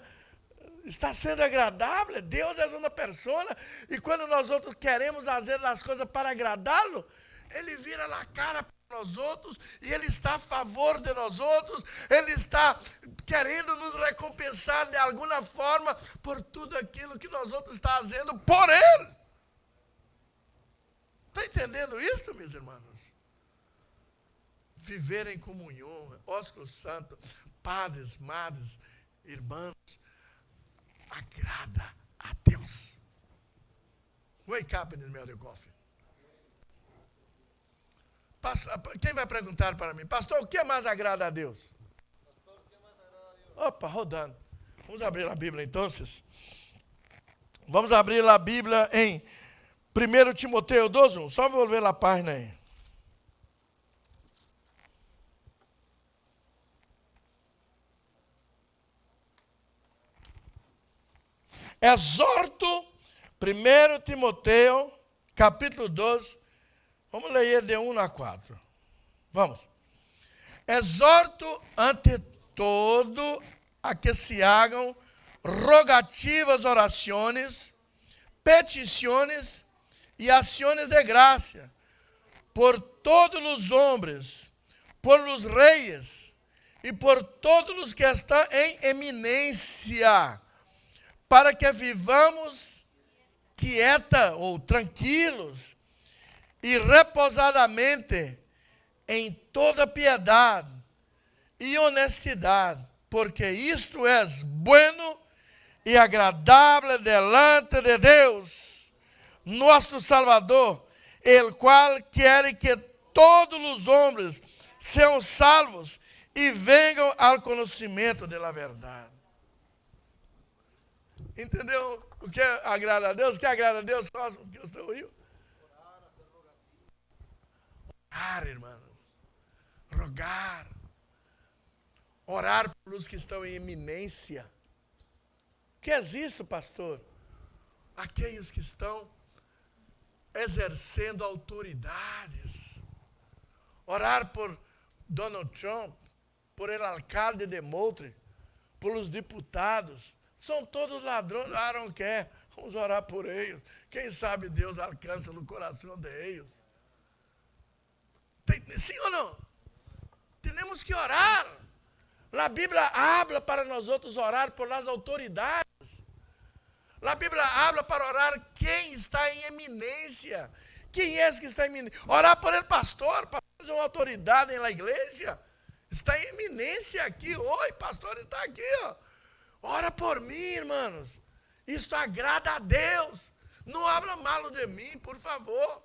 está sendo agradável, Deus é uma pessoa, e quando nós outros queremos fazer as coisas para agradá-lo, ele vira a cara para nós outros, e ele está a favor de nós outros, ele está querendo nos recompensar de alguma forma por tudo aquilo que nós outros estamos fazendo por ele. Está entendendo isso, meus irmãos? Viver em comunhão, ósculo santo, padres, madres, irmãos, agrada a Deus. Wake up in the middle of coffee. Quem vai perguntar para mim, pastor, o que mais agrada a Deus? Pastor, o que mais agrada a Deus? Opa, rodando. Vamos abrir a Bíblia então. Vamos abrir a Bíblia em 1 Timoteo 2:1. Só volver a página aí. Exorto, 1 Timoteo, capítulo 2. Vamos ler de 1 a 4. Vamos. Exorto ante todo a que se hagam rogativas orações, petições e ações de graça por todos os homens, por os reis e por todos os que estão em eminência, para que vivamos quieta ou tranquilos e reposadamente em toda piedade e honestidade, porque isto é bueno e agradável delante de Deus, nosso Salvador, el qual quer que todos os homens sejam salvos e venham ao conhecimento da verdade. Entendeu o que agrada a Deus? O que agrada a Deus? Só o que eu estou ouvindo? Orar, irmãos. Rogar. Orar pelos que estão em eminência. O que é isto, pastor? Aqueles que estão exercendo autoridades. Orar por Donald Trump, por el alcalde de Moultrie, pelos deputados. São todos ladrões, não quer. Vamos orar por eles. Quem sabe Deus alcança no coração deles. Sim ou não? Temos que orar. A Bíblia habla para nós outros orar por las autoridades. A Bíblia habla para orar quem está em eminência. Quem é que está em eminência? Orar por ele, pastor. Pastor é uma autoridade na igreja. Está em eminência aqui. Oi, pastor está aqui, ó. Ora por mim, irmãos. Isto agrada a Deus. Não habla mal de mim, por favor.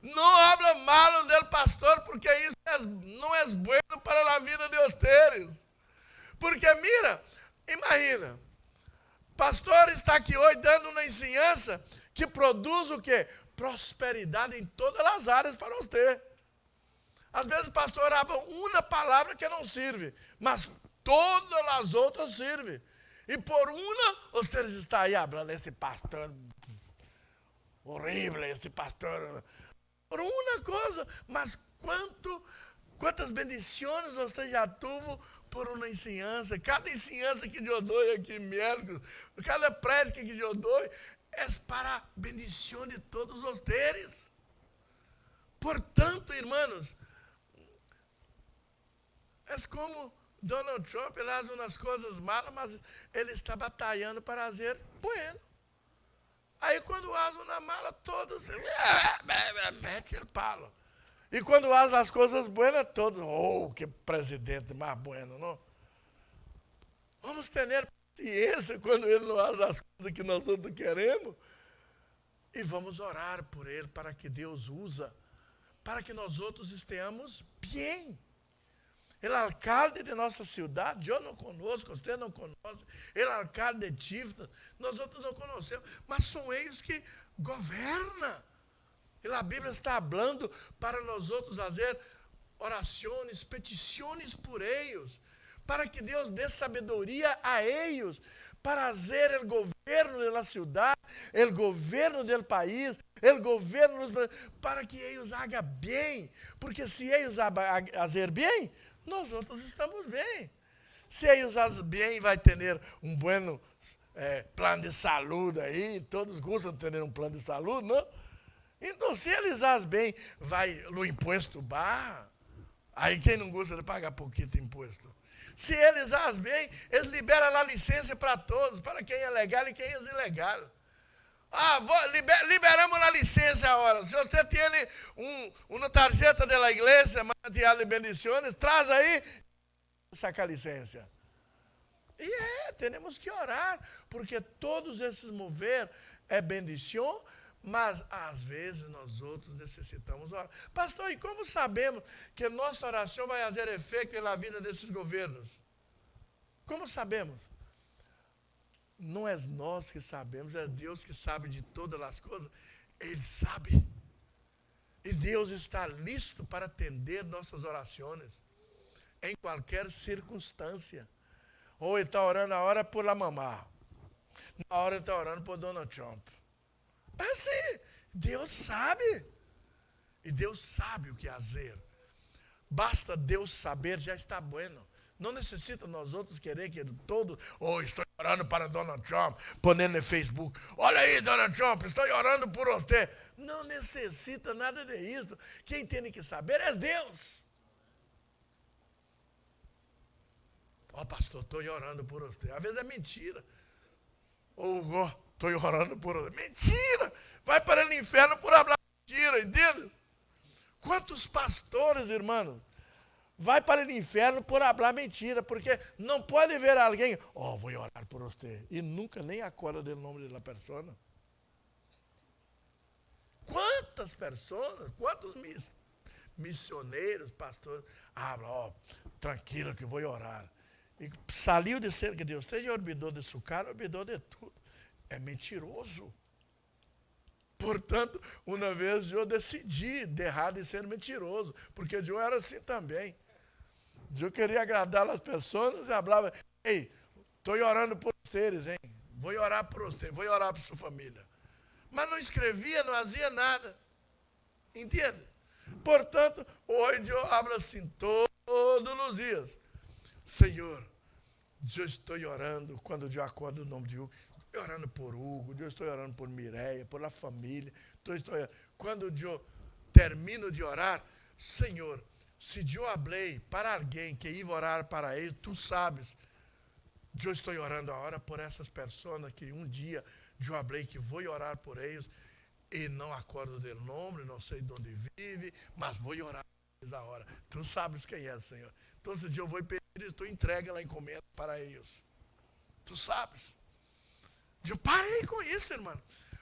Não habla mal do pastor, porque isso não é bueno para a vida de vocês. Porque, mira, imagina, pastor está aqui hoje dando uma ensinança que produz o quê? Prosperidade em todas as áreas para você. Às vezes o pastor habla uma palavra que não serve, mas todas as outras servem. E por uma, vocês estão aí falando, esse pastor horrível, esse pastor... Por uma coisa, mas quantas bendições você já teve por uma ensinança. Cada ensinança que eu dou aqui miércoles, cada prédica que eu dou é para a bendição de todos vocês. Portanto, irmãos, é como Donald Trump, ele faz umas coisas malas, mas ele está batalhando para fazer bueno. Aí quando asam na mala, todos mete ele palo. E quando asam as coisas buenas, todos, oh, que presidente mais bueno, não? Vamos ter paciência quando ele não asa as coisas que nós outros queremos. E vamos orar por ele, para que Deus usa, para que nós outros estejamos bem. Ele é alcalde de nossa cidade, eu não conosco, você não conhece. Ele é alcalde de Tifta, nós outros não conhecemos, mas são eles que governam. E a Bíblia está falando para nós outros fazer orações, petições por eles, para que Deus dê sabedoria a eles, para fazer o governo da cidade, o governo do país, o governo para que eles hagam bem, porque se eles fazerem bem, nós outros estamos bem. Se eles fazem bem, vai ter um bom plano de saúde aí, todos gostam de ter um plano de saúde, não? Então, se eles fazem bem, vai no imposto barra, aí quem não gosta de pagar pouquinho de imposto? Se eles fazem bem, eles liberam a licença para todos, para quem é legal e quem é ilegal. Liberamos a licença agora. Se você tem uma tarjeta da igreja, material de bendições, traz aí, saca a licença. E temos que orar, porque todos esses mover é bendição, mas às vezes nós outros necessitamos orar. Pastor, e como sabemos que nossa oração vai fazer efeito na vida desses governos? Como sabemos? Não é nós que sabemos, é Deus que sabe de todas as coisas. Ele sabe. E Deus está listo para atender nossas orações, em qualquer circunstância. Ou ele está orando a hora por la mamá, na hora ele está orando por Donald Trump. É assim, Deus sabe. E Deus sabe o que fazer. Basta Deus saber, já está bueno. Não necessita nós outros querer que todos, estou orando para Donald Trump, ponendo no Facebook, olha aí, Donald Trump, estou orando por você. Não necessita nada disso. Quem tem que saber é Deus. Pastor, estou orando por você. Às vezes é mentira. Estou orando por você. Mentira! Vai para o inferno por falar mentira, entende? Quantos pastores, irmãos, vai para o inferno por falar mentira, porque não pode ver alguém, vou orar por você, e nunca nem acorda do nome da pessoa. Quantas pessoas, quantos missioneiros, pastores, tranquilo que vou orar. E saiu de cerca de Deus, seja olvidou de sua cara, olvidou de tudo. É mentiroso. Portanto, uma vez eu decidi deixar de ser mentiroso, porque eu era assim também. Eu queria agradar as pessoas e falava, estou orando por vocês, hein? Vou orar por você, vou orar por sua família. Mas não escrevia, não fazia nada. Entende? Portanto, hoje eu hablo assim todos os dias. Senhor, eu estou orando, quando eu acordo no nome de Hugo, estou orando por Hugo, eu estou orando por Mireia, por a família. Quando eu termino de orar, Senhor, se eu falei para alguém que ia orar para ele, tu sabes. Eu estou orando agora por essas pessoas que um dia eu falei que vou orar por eles e não acordo do nome, não sei de onde vive, mas vou orar por eles agora. Tu sabes quem é, Senhor. Então, eu vou pedir, tu entrega a encomenda para eles. Tu sabes. Eu parei com isso, irmão,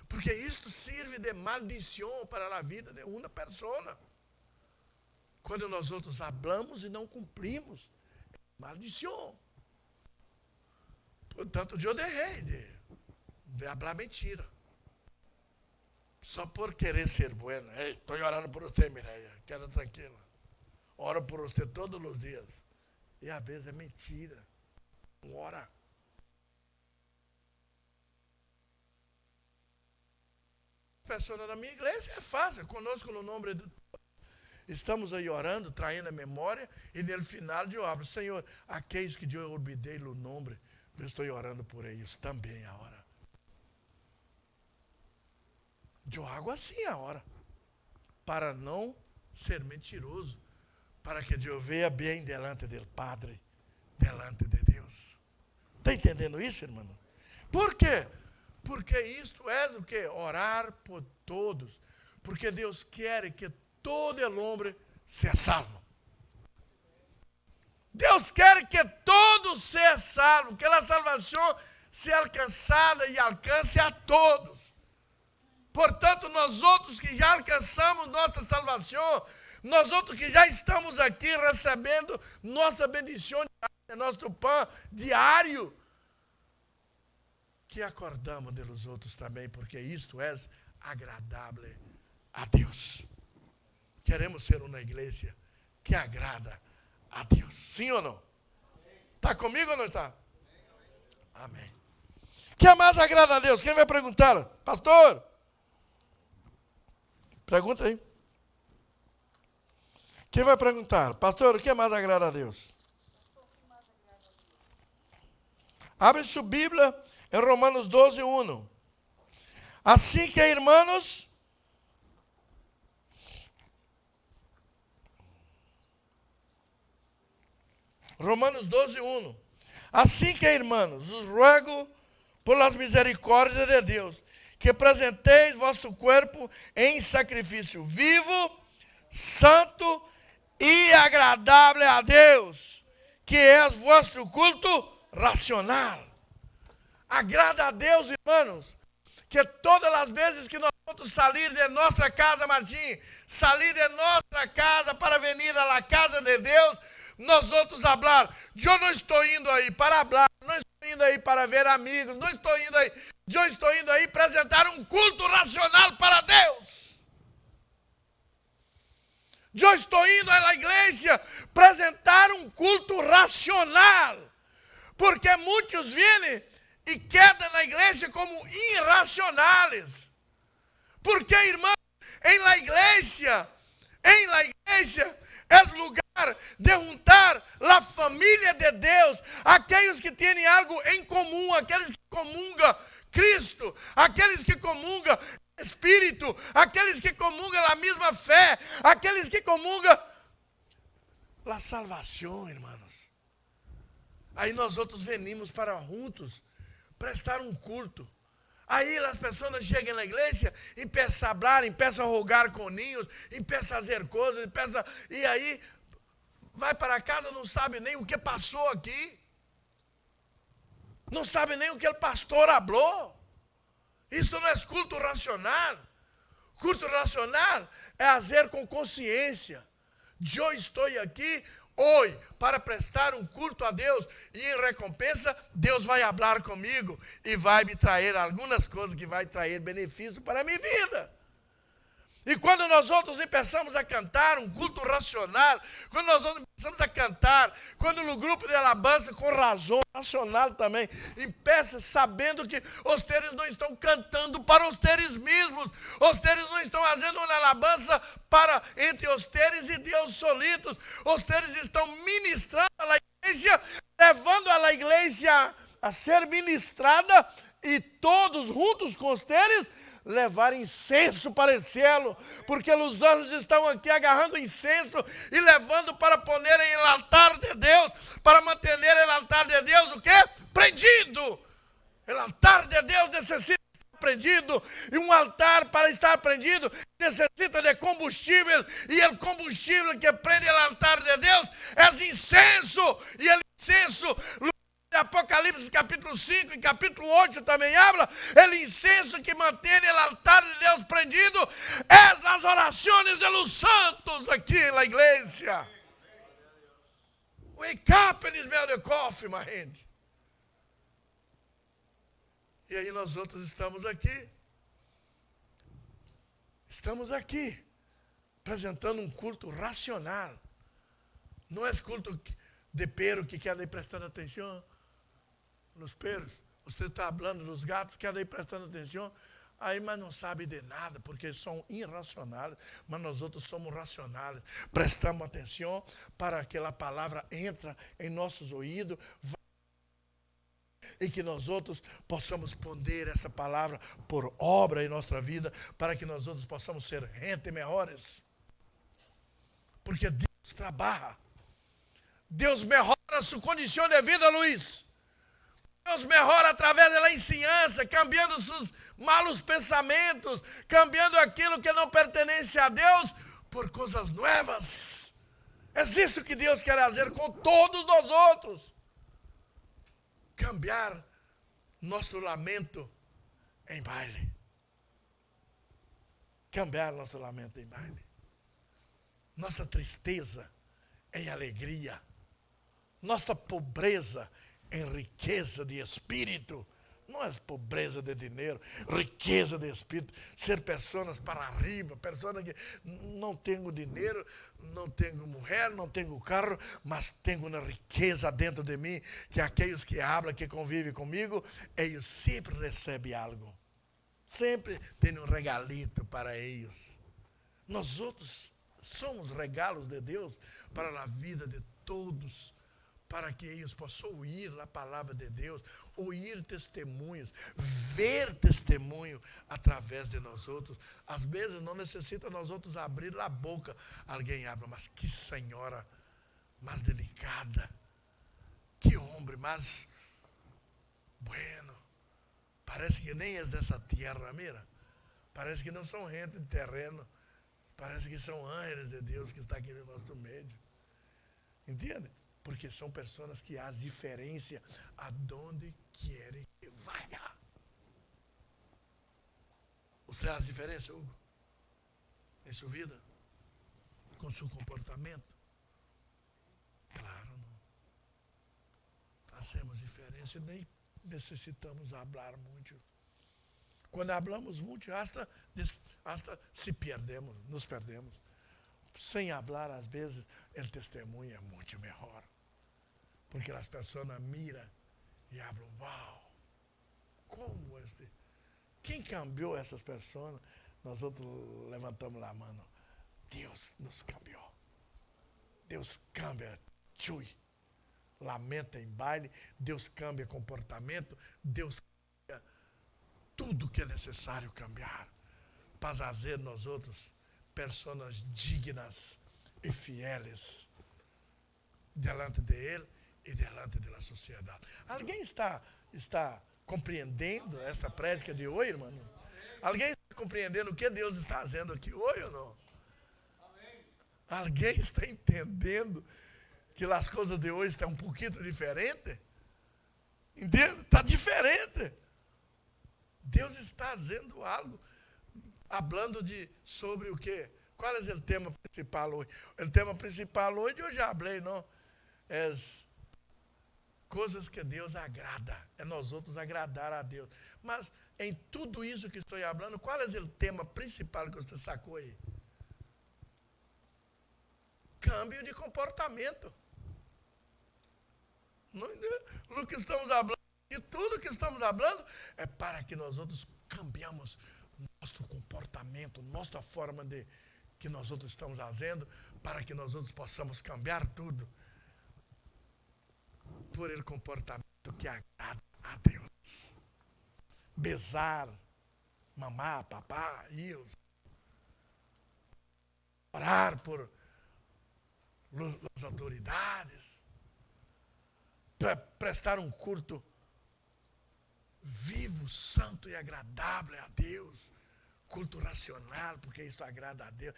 porque isto serve de maldição para a vida de uma pessoa. Quando nós outros falamos e não cumprimos, é maldição. Portanto, eu deixei de falar mentira. Só por querer ser bueno. Estou orando por você, Mireia, queda tranquila. Oro por você todos os dias. E às vezes é mentira. Não ora. pessoa da minha igreja é fácil, conosco no nome de Deus. Estamos aí orando, traindo a memória, e no final eu abro, Senhor, aqueles que eu olvidei o nome, eu estou orando por eles também agora. Eu hago assim agora, para não ser mentiroso, para que eu veja bem delante do Padre, delante de Deus. Está entendendo isso, irmão? Por quê? Porque isto é o que? Orar por todos. Porque Deus quer que todo el homem seja salvo. Deus quer que todos sejam salvos, que a salvação seja alcançada e alcance a todos. Portanto, nós outros que já alcançamos nossa salvação, nós outros que já estamos aqui recebendo nossa bendição diária, nosso pão diário, que acordamos dos outros também, porque isto é agradável a Deus. Queremos ser uma igreja que agrada a Deus. Sim ou não? Está comigo ou não está? Amém. Que mais agrada a Deus? Quem vai perguntar? Pastor? Pergunta aí. Quem vai perguntar? Pastor, o que mais agrada a Deus? Abre sua Bíblia em Romanos 12, 1. Assim que, irmãos, Romanos 12, 1. Assim que, irmãos, os ruego por las misericórdias de Deus, que apresenteis vosso corpo em sacrifício vivo, santo e agradável a Deus, que é vosso culto racional. Agrada a Deus, irmãos, que todas as vezes que nós vamos sair de nossa casa, Martim, sair de nossa casa para vir à casa de Deus, nós outros falar, eu não estou indo aí para falar, não estou indo aí para ver amigos, não estou indo aí, eu estou indo aí apresentar um culto racional para Deus. Eu estou indo à igreja apresentar um culto racional, porque muitos vêm e quedam na igreja como irracionais. Porque, irmão, em la igreja é lugar de juntar a família de Deus, aqueles que têm algo em comum, aqueles que comungam Cristo, aqueles que comungam Espírito, aqueles que comungam a mesma fé, aqueles que comungam a salvação, irmãos. Aí nós outros venimos para juntos prestar um culto. Aí as pessoas chegam na igreja e empiezam a falar, empiezam a rogar com ninhos, empiezam a fazer coisas, e aí vai para casa, não sabe nem o que passou aqui, não sabe nem o que o pastor falou. Isso não é culto racional. Culto racional é fazer com consciência. Eu estou aqui hoje para prestar um culto a Deus, e em recompensa Deus vai falar comigo e vai me trazer algumas coisas que vai trazer benefício para a minha vida. E quando nós outros começamos a cantar um culto racional, quando nós outros começamos a cantar, quando no grupo de alabança com razão racional também, empeça sabendo que os teres não estão cantando para os teres mesmos, os teres não estão fazendo uma alabança para entre os teres e Deus solitos, os teres estão ministrando a igreja, levando a igreja a ser ministrada, e todos juntos com os teres levar incenso para o céu, porque os anjos estão aqui agarrando incenso e levando para ponerem no altar de Deus, para manter o altar de Deus o quê? Prendido. O altar de Deus necessita estar prendido, e um altar para estar prendido necessita de combustível, e o combustível que prende o altar de Deus é incenso, e o incenso, Apocalipse capítulo 5 e capítulo 8 também habla, o incenso que mantém o altar de Deus prendido é as orações de los santos aqui na igreja. Wake up and smell the coffee, my hand. E aí nós outros estamos aqui apresentando um culto racional. Não é culto de pero que quer ir prestando atenção nos perros. Você está falando dos gatos, quer ir prestando atenção. Aí, mas não sabe de nada, porque são irracionais, mas nós outros somos racionais. Prestamos atenção para que a palavra entre em nossos ouvidos e que nós outros possamos ponder essa palavra por obra em nossa vida, para que nós outros possamos ser gente melhores. Porque Deus trabalha. Deus melhora a sua condição de vida, Luiz. Deus melhora através da ensinança, cambiando seus malos pensamentos, cambiando aquilo que não pertence a Deus por coisas novas. É isso que Deus quer fazer com todos nós outros. Cambiar nosso lamento em baile. Cambiar nosso lamento em baile. Nossa tristeza em alegria. Nossa pobreza em riqueza de espírito. Não é pobreza de dinheiro, riqueza de espírito. Ser pessoas para arriba, pessoas que não tenho dinheiro, não tenho mulher, não tenho carro, mas tenho uma riqueza dentro de mim, que aqueles que hablam, que convivem comigo, eles sempre recebem algo. Sempre tem um regalito para eles. Nós outros somos regalos de Deus para a vida de todos, para que eles possam ouvir a palavra de Deus, ouvir testemunhos, ver testemunho através de nós outros. Às vezes não necessita nós outros abrir a boca, alguém abre, mas que senhora mais delicada, que homem mais bueno, parece que nem é dessa terra, mira, parece que não são gente de terreno, parece que são anjos de Deus que está aqui no nosso meio, entende? Porque são pessoas que fazem diferença aonde querem que vá. Você faz diferença, Hugo? Em sua vida? Com seu comportamento? Claro, não. Fazemos diferença e nem necessitamos falar muito. Quando falamos muito, hasta se perdemos, nos perdemos. Sem falar, às vezes, o testemunho é muito melhor. Porque as pessoas miram e falam, uau, como este? Quem cambiou essas pessoas? Nós outros levantamos a mão. Deus nos cambiou. Deus cambia, chui. Lamenta em baile, Deus cambia comportamento, Deus cambia tudo que é necessário cambiar. Para fazer nós outros pessoas dignas e fieles delante de Ele e delante da sociedade. Alguém está compreendendo essa prédica de hoje, irmão? Alguém está compreendendo o que Deus está fazendo aqui hoje ou não? Alguém está entendendo que as coisas de hoje estão um pouquinho diferentes? Entende? Está diferente. Deus está fazendo algo, falando sobre o quê? Qual é o tema principal hoje? O tema principal hoje eu já falei, não? É coisas que Deus agrada. É nós outros agradar a Deus. Mas em tudo isso que estou falando, qual é o tema principal que você sacou aí? Câmbio de comportamento. No que estamos falando, e tudo que estamos falando é para que nós outros cambiamos nosso comportamento, nossa forma de que nós outros estamos fazendo, para que nós outros possamos cambiar tudo por ele comportamento que agrada a Deus. Besar, mamar, papá, isso. Orar por as autoridades. Prestar um culto vivo, santo e agradável a Deus. Culto racional, porque isso agrada a Deus.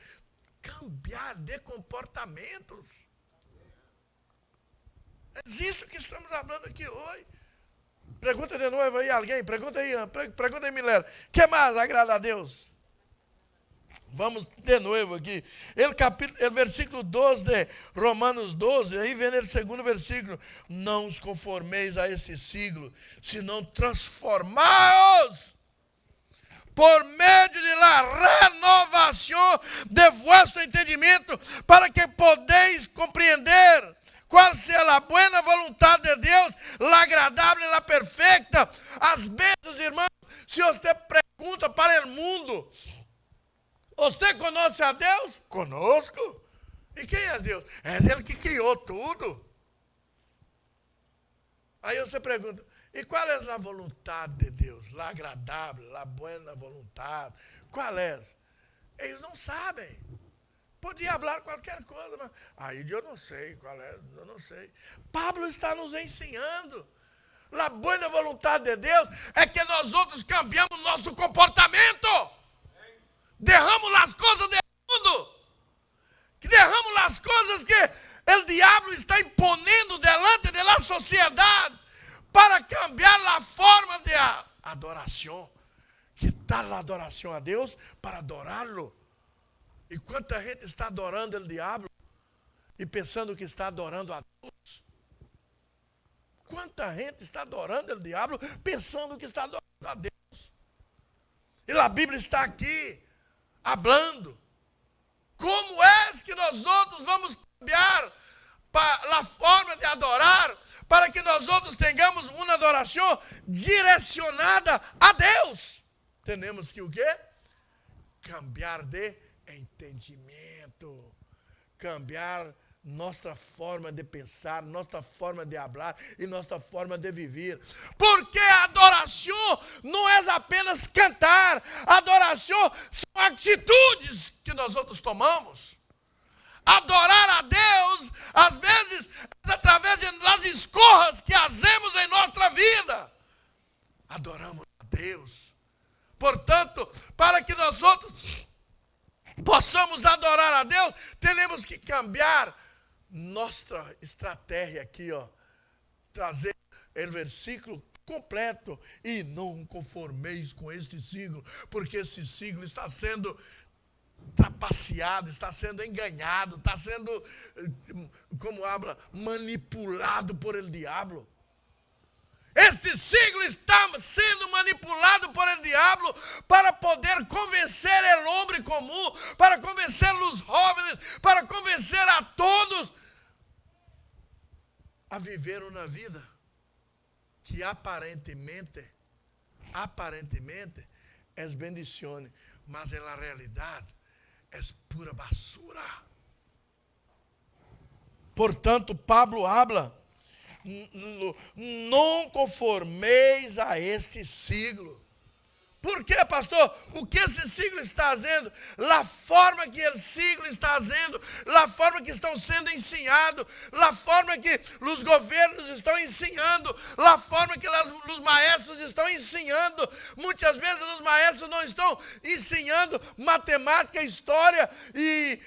Cambiar de comportamentos. É disso que estamos falando aqui hoje. Pergunta de novo aí alguém, pergunta aí, Milena. O que mais agrada a Deus? Vamos de novo aqui. Ele versículo 12 de Romanos 12, aí vem o segundo versículo. Não os conformeis a esse siglo, senão transformaos por meio de la renovação de vosso entendimento, para que podeis compreender qual seja a boa vontade de Deus, a agradável e a perfeita. Às vezes, irmãos, Se você pergunta para o mundo, você conhece a Deus? Conosco. E quem é Deus? É Ele que criou tudo. Aí você pergunta, e qual é a vontade de Deus? La agradável, la buena vontade. Qual é? Eles não sabem. Podia falar qualquer coisa, mas aí eu não sei qual é, eu não sei. Pablo está nos ensinando. A boa vontade de Deus é que nós outros cambiamos nosso comportamento. Derramos as coisas do mundo. Que derramos as coisas que o diabo está imponendo delante da sociedade para cambiar a forma de adoração. Quitar a adoração a Deus para adorá-lo. E quanta gente está adorando o diabo e pensando que está adorando a Deus. Quanta gente está adorando o diabo pensando que está adorando a Deus. E a Bíblia está aqui, falando. Como é que nós outros vamos cambiar a forma de adorar para que nós outros tenhamos uma adoração direcionada a Deus? Temos que o quê? Cambiar de entendimento, cambiar nossa forma de pensar, nossa forma de falar e nossa forma de viver. Porque a adoração não é apenas cantar, a adoração são atitudes que nós outros tomamos. Adorar a Deus, às vezes, é através das escolhas que fazemos em nossa vida. Adoramos a Deus. Portanto, para que nós outros possamos adorar a Deus, temos que cambiar nossa estratégia aqui, trazer o versículo completo. E não conformeis com este siglo, porque esse siglo está sendo trapaceado, está sendo enganado, está sendo, como habla, manipulado por el diabo. Este siglo está sendo manipulado por el diabo para poder convencer o homem comum, para convencer os jovens, para convencer a todos a viver uma vida que aparentemente é bendição, mas na realidade é pura basura. Portanto, Pablo habla, não conformeis a este siglo. Por quê, pastor? O que esse siglo está fazendo? A forma que esse siglo está fazendo, a forma que estão sendo ensinados, a forma que os governos estão ensinando, a forma que os maestros estão ensinando. Muitas vezes os maestros não estão ensinando matemática, história e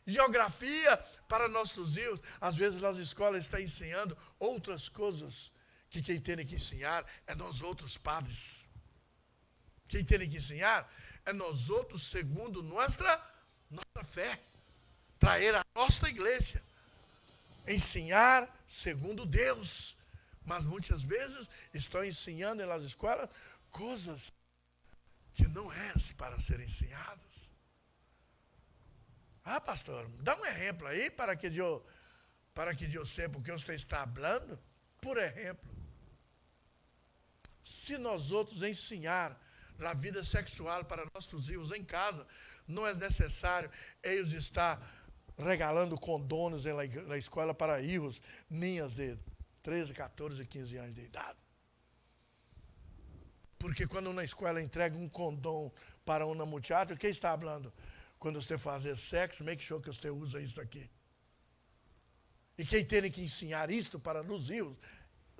geografia para nossos filhos. Às vezes as escolas estão ensinando outras coisas que quem tem que ensinar é nós outros padres. Quem tem que ensinar é nós outros segundo nossa fé. Trazer a nossa igreja. Ensinar segundo Deus. Mas muitas vezes estão ensinando nas escolas coisas que não é para serem ensinadas. Ah, pastor, dá um exemplo aí para que eu saiba o que você está falando. Por exemplo, se nós outros ensinar a vida sexual para nossos filhos em casa, não é necessário eles estar regalando condones na escola para filhos, ninhas de 13, 14, 15 anos de idade. Porque quando na escola entrega um condom para uma muchacha, quem está falando? Quando você fazer sexo, make sure que você usa isso aqui. E quem tem que ensinar isto para os filhos,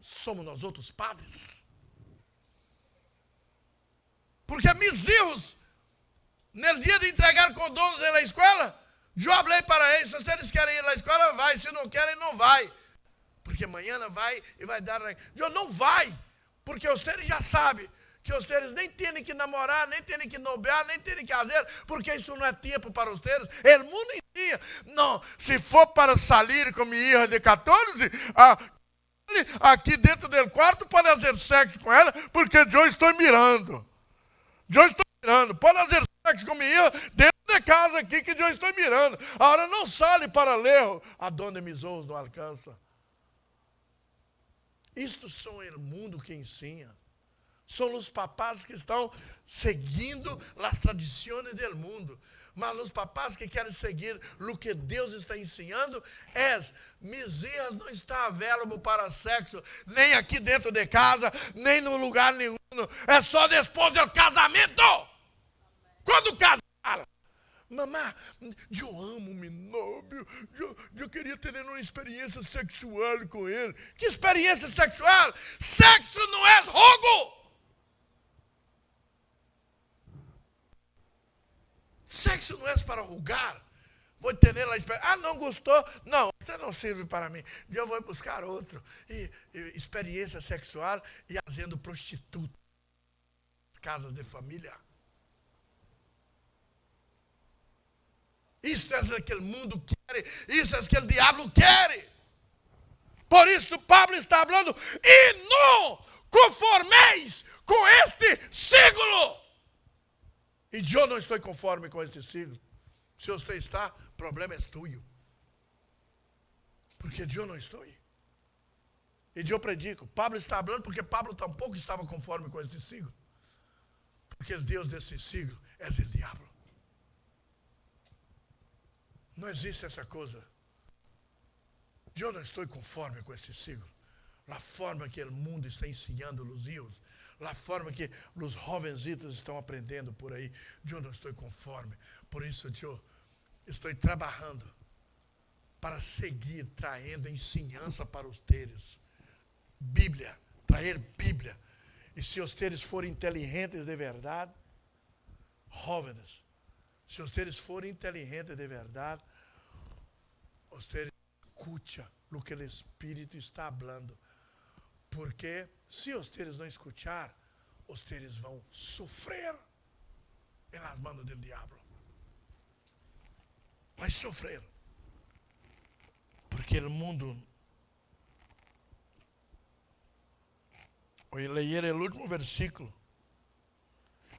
somos nós outros padres. Porque meus filhos, no dia de entregar condoms na escola, eu falei para eles, se vocês querem ir na escola, vai, se não querem, não vai. Porque amanhã vai e vai dar... Eu não vai, porque vocês já sabem que vocês nem têm que namorar, nem têm que nobear, nem têm que fazer, porque isso não é tempo para vocês. O mundo ensina. Não, se for para sair com minha filha de 14, aqui dentro do quarto pode fazer sexo com ela, porque eu estou mirando. Eu estou mirando. Pode fazer sexo com minha filha dentro de casa aqui, que eu estou mirando. A hora não sai para ler, a dona mis ojos não alcança. Isto são o mundo que ensina. São os papás que estão seguindo as tradições do mundo. Mas os papás que querem seguir o que Deus está ensinando é: meus filhos não estão available para sexo, nem aqui dentro de casa, nem no lugar nenhum. É só depois do casamento. Quando casar? Mamãe, eu amo meu noivo, eu queria ter uma experiência sexual com ele. Que experiência sexual? Sexo não é jogo. Sexo não é para julgar. Vou ter a experiência. Ah, não gostou? Não, você não serve para mim. Eu vou buscar outro. E experiência sexual e fazendo prostituta. Casas de família. Isso é o que o mundo quer. Isso é o que o diabo quer. Por isso Pablo está falando: e não conformeis com este século. E eu não estou conforme com este siglo. Se você está, o problema é tuyo. Porque eu não estou. E eu predico. Pablo está falando porque Pablo tampouco estava conforme com este siglo. Porque o Deus desse siglo é o diabo. Não existe essa coisa. Eu não estou conforme com esse siglo. A forma que o mundo está ensinando os filhos, a forma que os jovencitos estão aprendendo por aí, eu não estou conforme. Por isso eu estou trabalhando para seguir traindo ensinança para os teres. Bíblia, trazer Bíblia. E se os teres forem inteligentes de verdade, jovens, se os teres forem inteligentes de verdade, os teres escutam o que o Espírito está falando. Porque se os teres não escuchar, os teres vão sofrer em las manos do diabo. Vai sofrer. Porque o mundo... Vou ler o último versículo.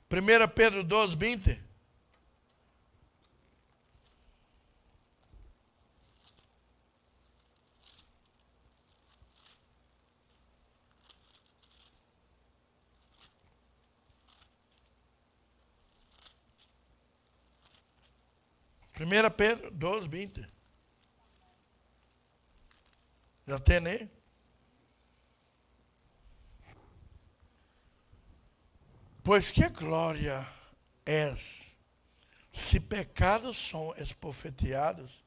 1 Pedro 2, 20. Primeira Pedro 2, 20. Já tem, né? Pois que glória é se pecados são esbofeteados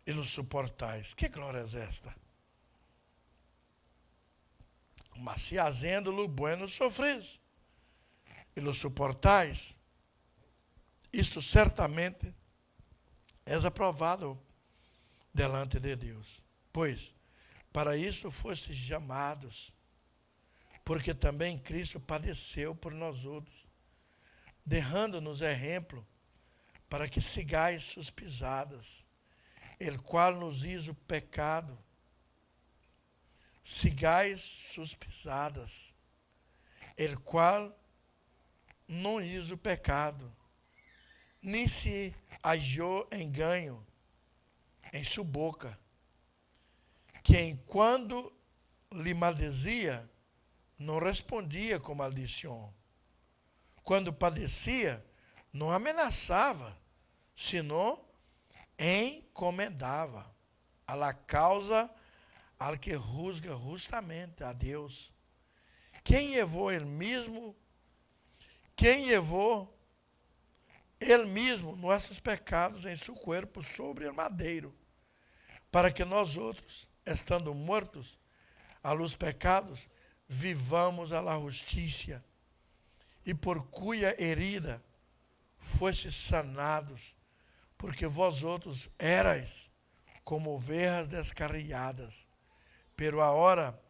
e os suportais. Que glória é esta? Mas se fazendo-lo bueno sofres e os suportais, isto certamente é aprovado delante de Deus. Pois, para isso fostes chamados, porque também Cristo padeceu por nós outros, deixando-nos exemplo, para que sigais suas pisadas, el qual nos hizo pecado. Sigais suas pisadas, el qual não hizo pecado, nem se hallou engano em sua boca, quem quando lhe maldizia, não respondia com maldição. Quando padecia, não ameaçava, senão encomendava a la causa al que juzga justamente, a Deus. Quem levou ele mesmo nossos pecados em seu corpo sobre o madeiro, para que nós outros, estando mortos a los pecados, vivamos a la justiça, e por cuya herida foste sanados, porque vós outros erais como ovelhas descarriadas, pero agora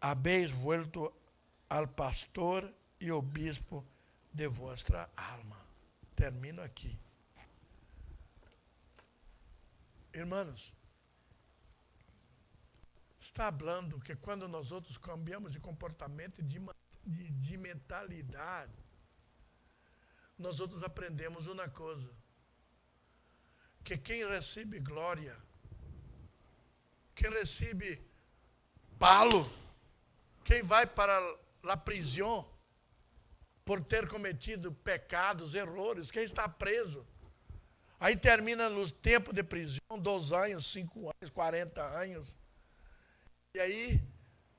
habéis vuelto al pastor e obispo de vossa alma. Termino aqui. Irmãos, está falando que quando nós outros cambiamos de comportamento, de mentalidade, nós outros aprendemos uma coisa, que quem recebe glória, quem recebe palo, quem vai para la prisão por ter cometido pecados, erros. Quem está preso? Aí termina o tempo de prisão, 2 anos, 5 anos, 40 anos. E aí,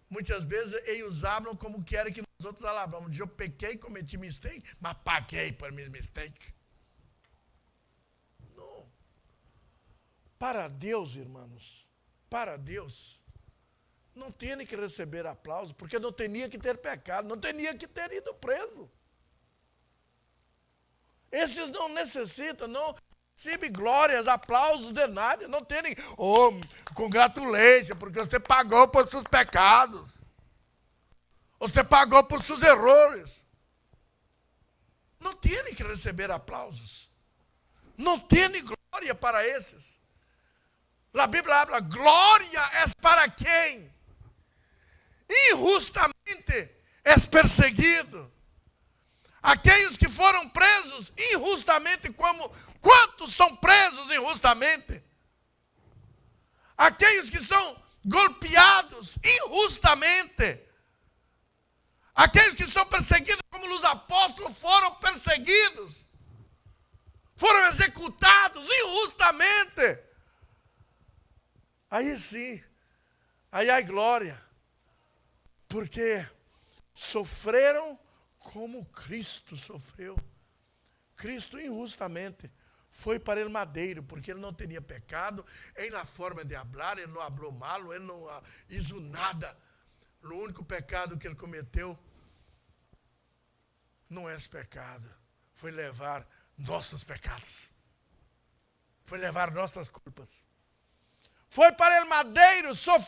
muitas vezes, eles hablam como querem que nós outros alabramos. Eu pequei, cometi mistake, mas paguei por minha mistake. Não. Para Deus, irmãos, para Deus, não tinha que receber aplauso, porque não tinha que ter pecado, não tinha que ter ido preso. Esses não necessitam, não recebem glórias, aplausos de nada, não tem, congratulations, porque você pagou por seus pecados. Você pagou por seus erros. Não tem que receber aplausos. Não tem glória para esses. A Bíblia habla, glória é para quem injustamente é perseguido. Aqueles que foram presos injustamente, quantos são presos injustamente? Aqueles que são golpeados injustamente. Aqueles que são perseguidos como os apóstolos foram perseguidos. Foram executados injustamente. Aí sim, aí há glória. Porque sofreram como Cristo sofreu. Cristo injustamente foi para ele madeiro, porque ele não tinha pecado, em la forma de falar, ele não falou mal, ele não hizo nada. O único pecado que ele cometeu não é esse pecado, foi levar nossos pecados, foi levar nossas culpas. Foi para ele madeiro, sofreu